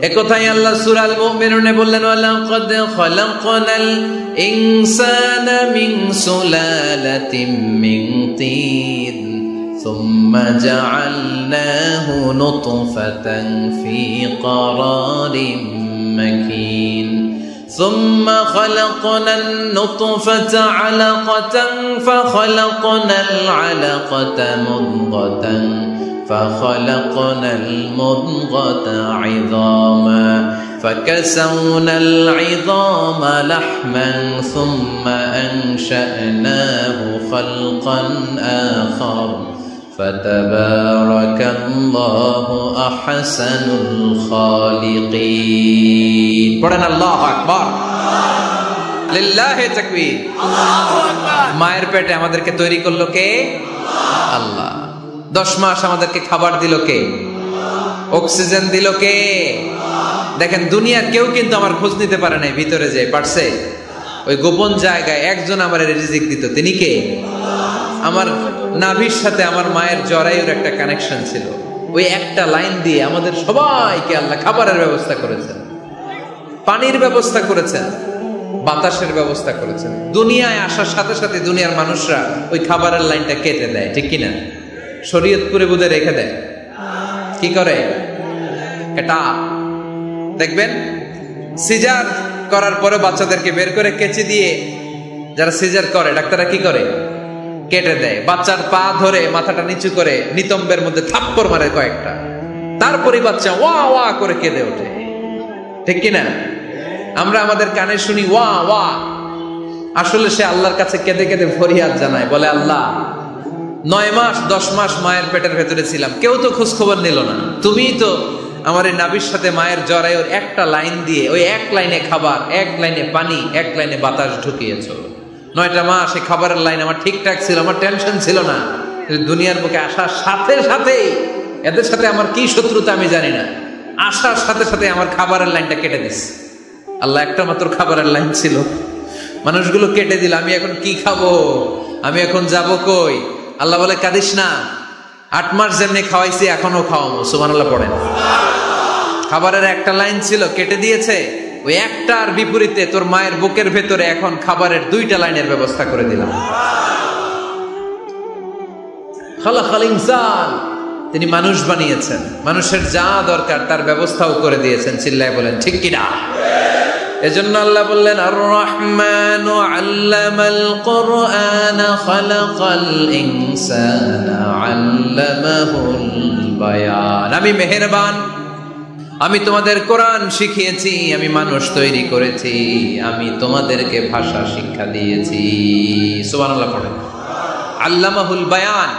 একথাই আল্লাহ সূরা আল মুমিনুনে বললেন, ওয়ালাকাদ খালাকনাল ইনসানা মিন সুলালাতিন মিন তিন সুম্মা জাআলনাহু নুতফাতান ফি ক্বারারিন মাকিন ثم خلقنا النطفة علقة فخلقنا العلقة مضغة فخلقنا المضغة عظاما فكسونا العظام لحما ثم أنشأناه خلقا آخر فتبارك الله أحسن الخالقين. পড়েন আল্লাহু আকবার, লিল্লাহি তাকবীর। মায়ের পেটে আমাদেরকে তৈরি করলো কে? আল্লাহ। 10 মাস আমাদেরকে খাবার দিল কে? অক্সিজেন দিল কে? দেখেন, দুনিয়ার কেউ কিন্তু আমার খোঁজ নিতে পারে নাই ভিতরে যে পারছে। ওই গোপন জায়গায় একজন আমার রিজিক দিত, তিনি কে? আমার নাভির সাথে আমার মায়ের জরায়ুর একটা কানেকশন ছিল। ওই একটা লাইন দিয়ে আমাদের সবাইকে আল্লাহ খাবারের ব্যবস্থা করেছেন, পানির ব্যবস্থা করেছেন, বাতাসের ব্যবস্থা করেছেন। দুনিয়ায় আসার সাথে সাথে দুনিয়ার মানুষরা ওই খাবারের লাইনটা কেটে দেয়, ঠিক কিনা? শরীয়তপুরে বুঝে রেখে দেয়। কি করে? এটা দেখবেন, সিজার করার পরে বাচ্চাদেরকে বের করে কেচি দিয়ে যারা সিজার করে ডাক্তাররা কি করে? কেটে দেয়। বাচ্চার পা ধরে মাথাটা নিচু করে নিতম্বের মধ্যে থাপ্পড় মারে কয়েকটা, তারপরে বাচ্চা ওয়া ওয়া করে কেঁদে ওঠে, ঠিক কিনা? আমরা আমাদের কানে শুনি ওয়া ওয়া, আসলে সে আল্লাহর কাছে কেঁদে কেঁদে ফরিয়াদ জানায়, বলে আল্লাহ 9 মাস 10 মাস মায়ের পেটের ভেতরে ছিলাম, কেউ তো খোঁজ খবর নিল না। তুমিই তো আমার এই নাভির সাথে মায়ের জরায়ুর একটা লাইন দিয়ে ওই এক লাইনে খাবার, এক লাইনে পানি, এক লাইনে বাতাস ঢুকিয়েছো। 9টা মাস এই খাবারের লাইন আমার ঠিকঠাক ছিল, আমার টেনশন ছিল না। দুনিয়ার বুকে আসার সাথে সাথেই, এদের সাথে আমার কি শত্রুতা আমি জানি না, আসার সাথে সাথে আমার খাবারের লাইনটা কেটে দিস। আল্লাহ একটা মাত্র খাবারের লাইন ছিল, মানুষগুলো কেটে দিল। আমি এখন কি খাবো? আমি এখন যাব কই? আল্লাহ বলে কাঁদিস না, 8 মাস যেমনি খাওয়াইছি এখনো খাওয়াবো। সুবহানাল্লাহ পড়েন। খাবারের একটা লাইন ছিল, কেটে দিয়েছে। ওই একটার বিপরীতে তোর মায়ের বুকের ভেতরে এখন খাবারের 2টা লাইনের ব্যবস্থা করে দিলাম। খালাকাল ইনসান, তিনি মানুষ বানিয়েছেন, মানুষের যা দরকার তার ব্যবস্থাও করে দিয়েছেন। চিল্লায় বলেন ঠিক কিনা? এজন্য আল্লাহ বললেন আর রহমানু আল্লামাল কুরআন খালাকাল ইনসানা আল্লামাহুল বায়ান। আমি মেহেরবান, আমি তোমাদের কোরআন শিখিয়েছি, আমি মানুষ তৈরি করেছি, আমি তোমাদেরকে ভাষা শিক্ষা দিয়েছি। সুবহানাল্লাহ পড়ে। আল্লামাহুল বায়ান,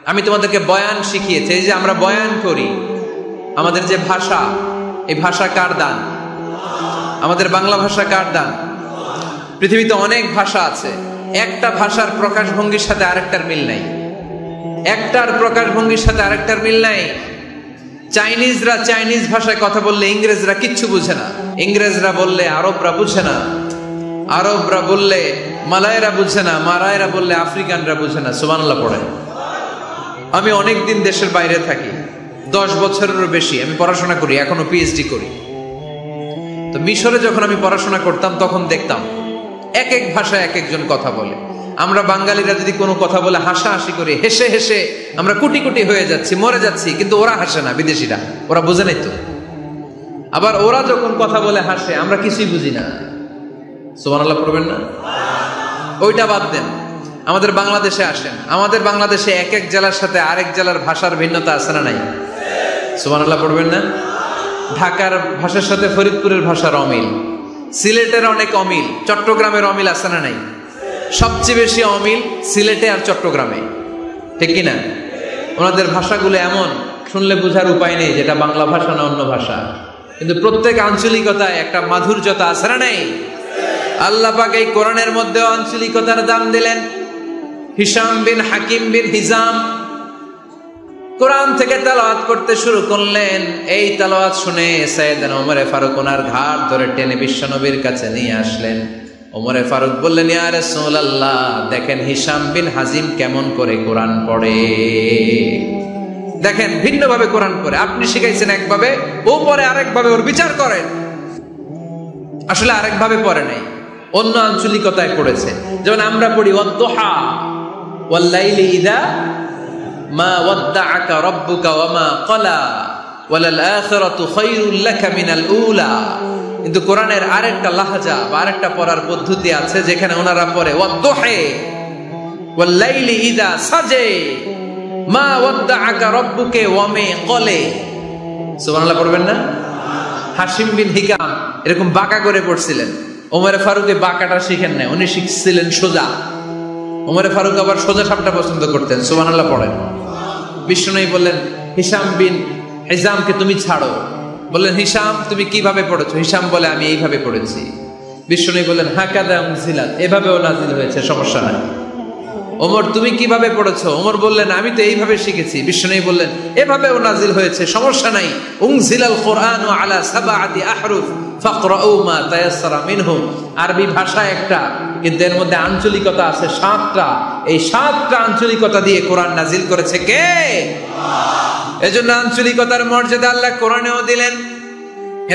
আমি তোমাদেরকে বয়ান শিখিয়েছি। এই যে আমরা বয়ান করি, আমাদের যে ভাষা, এই ভাষা কার দান? আমাদের বাংলা ভাষা কার দান? পৃথিবীতে অনেক ভাষা আছে, একটা ভাষার প্রকাশভঙ্গির সাথে আরেকটার মিল নাই, একটার প্রকাশভঙ্গির সাথে আরেকটার মিল নাই। চাইনিজরা চাইনিজ ভাষায় কথা বললে ইংরেজরা কিচ্ছু বুঝে না, ইংরেজরা বললে আরবরা বুঝে না, আরবরা বললে মালায়রা বুঝে না, মারায়রা বললে আফ্রিকানরা বুঝে না। সুবহানাল্লাহ পড়ে। আমি অনেকদিন দেশের বাইরে থাকি, 10 বছরেরও বেশি আমি পড়াশোনা করি, এখনো পিএইচডি করি। তো মিশরে যখন আমি পড়াশোনা করতাম তখন দেখতাম এক এক ভাষায় এক একজন কথা বলে। আমরা বাঙালিরা যদি কোনো কথা বলে হাসাহাসি করি, হেসে হেসে আমরা কুটি কুটি হয়ে যাচ্ছি, মরে যাচ্ছি, কিন্তু ওরা হাসে না, বিদেশিরা, ওরা বুঝে নাই তো। আবার ওরা যখন কথা বলে হাসে, আমরা কিছুই বুঝি না। সুবহানাল্লাহ পড়বেন না? ওইটা বাদ দেন, আমাদের বাংলাদেশে আসেন। আমাদের বাংলাদেশে এক এক জেলার সাথে আরেক জেলার ভাষার ভিন্নতা আছে না নাই? সুবহানাল্লাহ পড়বেন না? ঢাকার ভাষার সাথে ফরিদপুরের ভাষার অমিল, সিলেটের অনেক অমিল, চট্টগ্রামের অমিল আছে না নাই? সবচেয়ে বেশি অমিল সিলেটে আর চট্টগ্রামে, ঠিক কিনা? ওনাদের ভাষাগুলো এমন, শুনলে বোঝার উপায় নেই যেটা বাংলা ভাষা না অন্য ভাষা, কিন্তু প্রত্যেক আঞ্চলিকতায় একটা মাধুর্যতা আছে না নাই? আল্লাহ পাক এই কোরআনের মধ্যে আঞ্চলিকতার দাম দিলেন। হিশাম বিন হাকিম বিন হিজাম কোরআন থেকে তেলাওয়াত করতে শুরু করলেন। এই তেলাওয়াত শুনে সাইয়েদনা ওমরে ফারুক ওনার ঘাড় ধরে টেনে বিশ্বনবীর কাছে নিয়ে আসলেন। ওমরে ফারুক বললেন, ইয়া রাসূলুল্লাহ, দেখেন হিশাম বিন হাজিম কেমন করে কোরআন পড়ে, দেখেন ভিন্নভাবে কোরআন পড়ে। আপনি শিখাইছেন একভাবে, ও পড়ে আরেকভাবে, ওর বিচার করেন। আসলে আরেকভাবে পড়ে নাই, অন্য আঞ্চলিকতায় পড়েছে। যেমন আমরা পড়ি ওয়াদ-দুহা ওয়াল-লাইলি ইযা মা ওয়াদ্দাআকা রাব্বুকা ওয়া মা ক্বালা ওয়ালাল আখিরাতু খায়রুল লাকা মিনাল উলা। কিন্তু কোরআনের আরেকটা লাহজা বা আরেকটা পড়ার পদ্ধতি আছে যেখানে ওনারা পড়ে ওয়াদ-দুহা ওয়াল-লাইলি ইযা সাজা মা ওয়াদ্দাআকা রাব্বুকা ওয়া মা ক্বালা। সুবহানাল্লাহ পড়বেন না? হাশিম বিন হিকাম এরকম বাঁকা করে পড়ছিলেন। ওমরে ফারুক বাঁকাটা শিখেন নাই, উনি শিখছিলেন সোজা। ওমরে ফারুক আবার সোজা সাপটা পছন্দ করতেন। সুবহানাল্লাহ পড়েন। বিষ্ণুনবী বললেন, হিশাম বিন হিজামকে তুমি ছাড়ো। বললেন, হিশাম তুমি কিভাবে পড়েছো? হিশাম বলে, আমি এইভাবে পড়েছি। বিষ্ণুনবী বললেন, হাকাদা উনজিলাত, এভাবেও নাজিল হয়েছে, সমস্যা নাই। ওমর তুমি কিভাবে পড়েছো? ওমর বললেন, আমি তো এইভাবে শিখেছি। বিষ্ণুনবী বললেন, এভাবেও নাজিল হয়েছে, সমস্যা নাই। উনজিলাল কুরআনু আলা সাবআতি আহরুফ ফাকরাউ মা তায়াসসারা মিনহু। আরবি ভাষা একটা, কিন্তু এর মধ্যে আঞ্চলিকতা আছে 7টা। এই 7টা আঞ্চলিকতা দিয়ে কোরআন নাজিল করেছে কে? আল্লাহ। এজন্য আঞ্চলিকতার মর্যাদা আল্লাহ কোরআনেও দিলেন।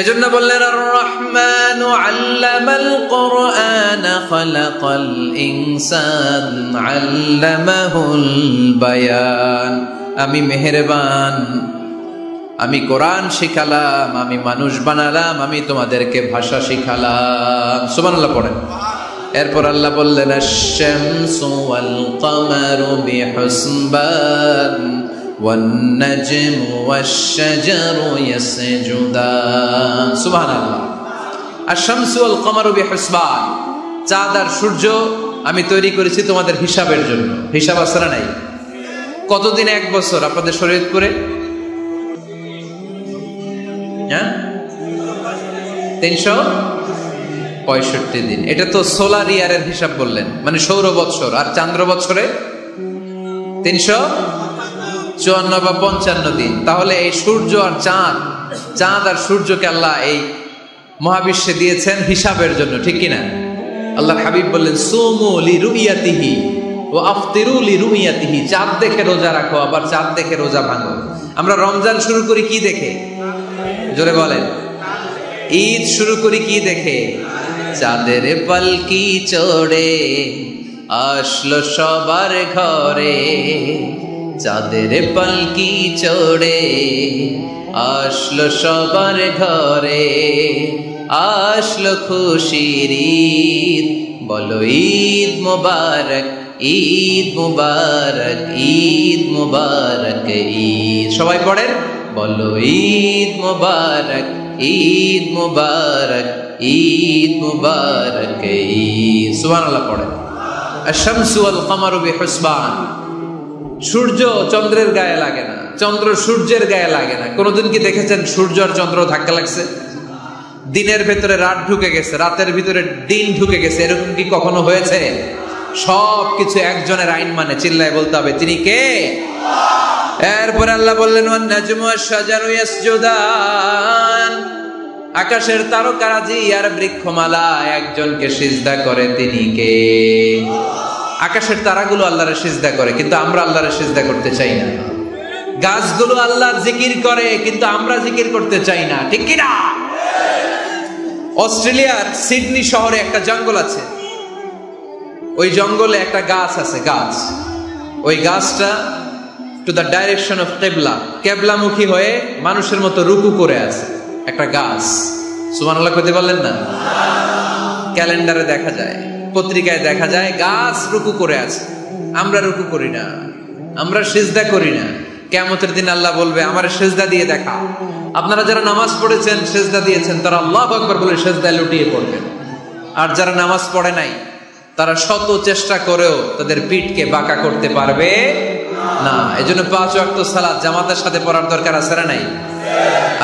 এজন্য বললেন, আর রহমানু আল্লামাল কুরআন খালাকাল ইনসান আল্লামাহুল বায়ান। আমি মেহেরবান, আমি কোরআন শিখালাম, আমি মানুষ বানালাম, আমি তোমাদেরকে ভাষা শিখালাম। সুবহানাল্লাহ পড়েন। এরপর আল্লাহ বললেন, আশ-শামসু ওয়াল কামারু বিহুসবান ওয়ান নাজমু ওয়াশ-শাজারু ইয়াসজুদান। সুবহানাল্লাহ। আশ-শামসু ওয়াল কামারু বিহুসবান, চাঁদ আর সূর্য আমি তৈরি করেছি তোমাদের হিসাবের জন্য। হিসাব আছে না নাই? কতদিন এক বছর আপনাদের শরীয়তপুরে? 365 দিন। এটা তো সোলার ইয়ারের হিসাব বললেন, মানে সৌর বৎসর। আর চান্দ্র বৎসরে 354 বা 55 দিন। তাহলে এই সূর্য আর চাঁদ, চাঁদ আর সূর্যকে আল্লাহ এই মহাবিশ্বে দিয়েছেন হিসাবের জন্য, ঠিক কিনা? আল্লাহ হাবিব বললেন, সুমু লিরুইয়াতিহি ওয়া আফতিরু লিরুইয়াতিহি। চাঁদ দেখে রোজা রাখো, আবার চাঁদ দেখে রোজা ভাঙো। আমরা রমজান শুরু করি কি দেখে? জোরে বলেন। ঈদ শুরু করি কি দেখে? চাঁদের পালকি চড়ে আসলো সবার ঘরে, চাঁদের পালকি চড়ে আসলো সবার ঘরে, আসলো খুশির ঈদ, বলো ঈদ মুবারক, ঈদ মুবারক, ঈদ মুবারক ঈদ। সবাই পড়েন, বলো ঈদ মুবারক, ঈদ মুবারক, ঈদ মুবারক ঈদ। সুবহানাল্লাহ পড়েন। আশ-শামসু ওয়াল কমারু বিহুসবান, সূর্য চন্দ্রের গায়ে লাগে না, চন্দ্র সূর্যের গায়ে লাগে না। কোনদিন কি দেখেছেন সূর্য আর চন্দ্র ধাক্কা লাগছে? দিনের ভেতরে রাত ঢুকে গেছে, রাতের ভিতরে দিন ঢুকে গেছে, এরকম কি কখনো হয়েছে? সবকিছু একজনের আইন মানে, চিল্লায় বলতে হবে তিনি কে। এরপরে আল্লাহ বললেন ওয়ান নাজমু ওয়াশ-শাজারু ইয়াসজুদান, আকাশের তারকারাজি আর বৃক্ষমালা একজনকে সিজদা করে, তিনি কে? আকাশের তারাগুলো আল্লাহর সিজদা করে, কিন্তু আমরা আল্লাহর সিজদা করতে চাই না। গাছগুলো আল্লাহর জিকির করে, কিন্তু আমরা জিকির করতে চাই না, ঠিক কি না? অস্ট্রেলিয়ার সিডনি শহরে একটা জঙ্গল আছে, ওই জঙ্গলে একটা গাছ আছে, গাছ, ওই গাছটা টু দ্য ডাইরেকশন অফ কেবলা, কেবলামুখী হয়ে মানুষের মতো রুকু করে আছে একটা গাছ। সুবহানাল্লাহ কইতে পারলেন না? ক্যালেন্ডারে দেখা যায়, পত্রিকায় দেখা যায়, গাছ রুকু করে আছে। আমরা রুকু করি না, আমরা সিজদা করি না। কিয়ামতের দিন আল্লাহ বলবে আমার সিজদা দিয়ে দেখা। আপনারা যারা নামাজ পড়েছেন, সিজদা দিয়েছেন, তারা আল্লাহু আকবার বলে সিজদায় লুটিয়ে পড়বেন। আর যারা নামাজ পড়ে নাই, তারা শত চেষ্টা করেও তাদের পিঠকে বাঁকা করতে পারবে না। এজন্য 5 ওয়াক্ত সালাত জামাতের সাথে পড়ার দরকার আছে না নাই?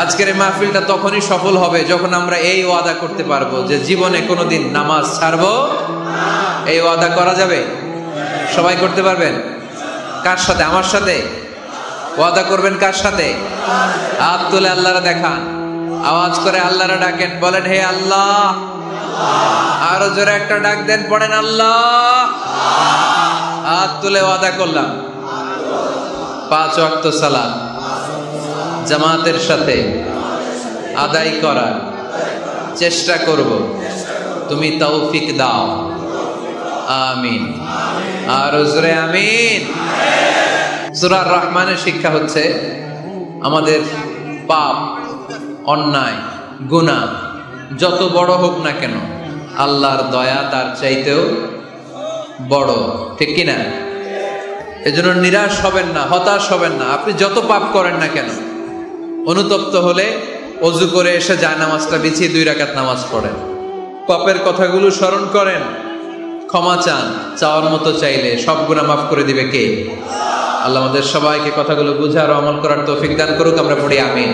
আজকের এই মাহফিলটা তখনই সফল হবে যখন আমরা এই ওয়াদা করতে পারবো যে জীবনে কোনোদিন নামাজ ছাড়বো। এই ওয়াদা করা যাবে? সবাই করতে পারবেন? কার সাথে? আমার সাথে ওয়াদা করবেন। কার সাথে? হাত তুলে আল্লাহরা দেখান, আওয়াজ করে আল্লাহরা ডাকেন, বলেন হে আল্লাহ। আরো জোরে একটা ডাক দেন, পড়েন আল্লাহ। হাত তুলে ওয়াদা করলাম 5 ওয়াক্ত সালাত জামাতের সাথে আদায় করার চেষ্টা করব, তুমি তৌফিক দাও, আমিন। আর জোরে আমিন। সূরা রহমানের শিক্ষা হচ্ছে আমাদের পাপ, অন্যায়, গুনাহ যত বড় হোক না কেন, আল্লাহর দয়া তার চাইতেও বড়, ঠিক কিনা? এজন্য নিরাশ হবেন না, হতাশ হবেন না। আপনি যত পাপ করেন না কেন, অনুতপ্ত হলে ওযু করে এসে জায়নামাজটা বিছিয়ে 2 রাকাত নামাজ পড়েন, পাপের কথাগুলো স্মরণ করেন, ক্ষমা চান, চাওয়ার মতো চাইলে সব গুনাহ মাফ করে দিবে কে? আল্লাহ আমাদের সবাইকে কথাগুলো বুঝার ও আমল করার তৌফিক দান করুক। আমরা পড়ি আমিন।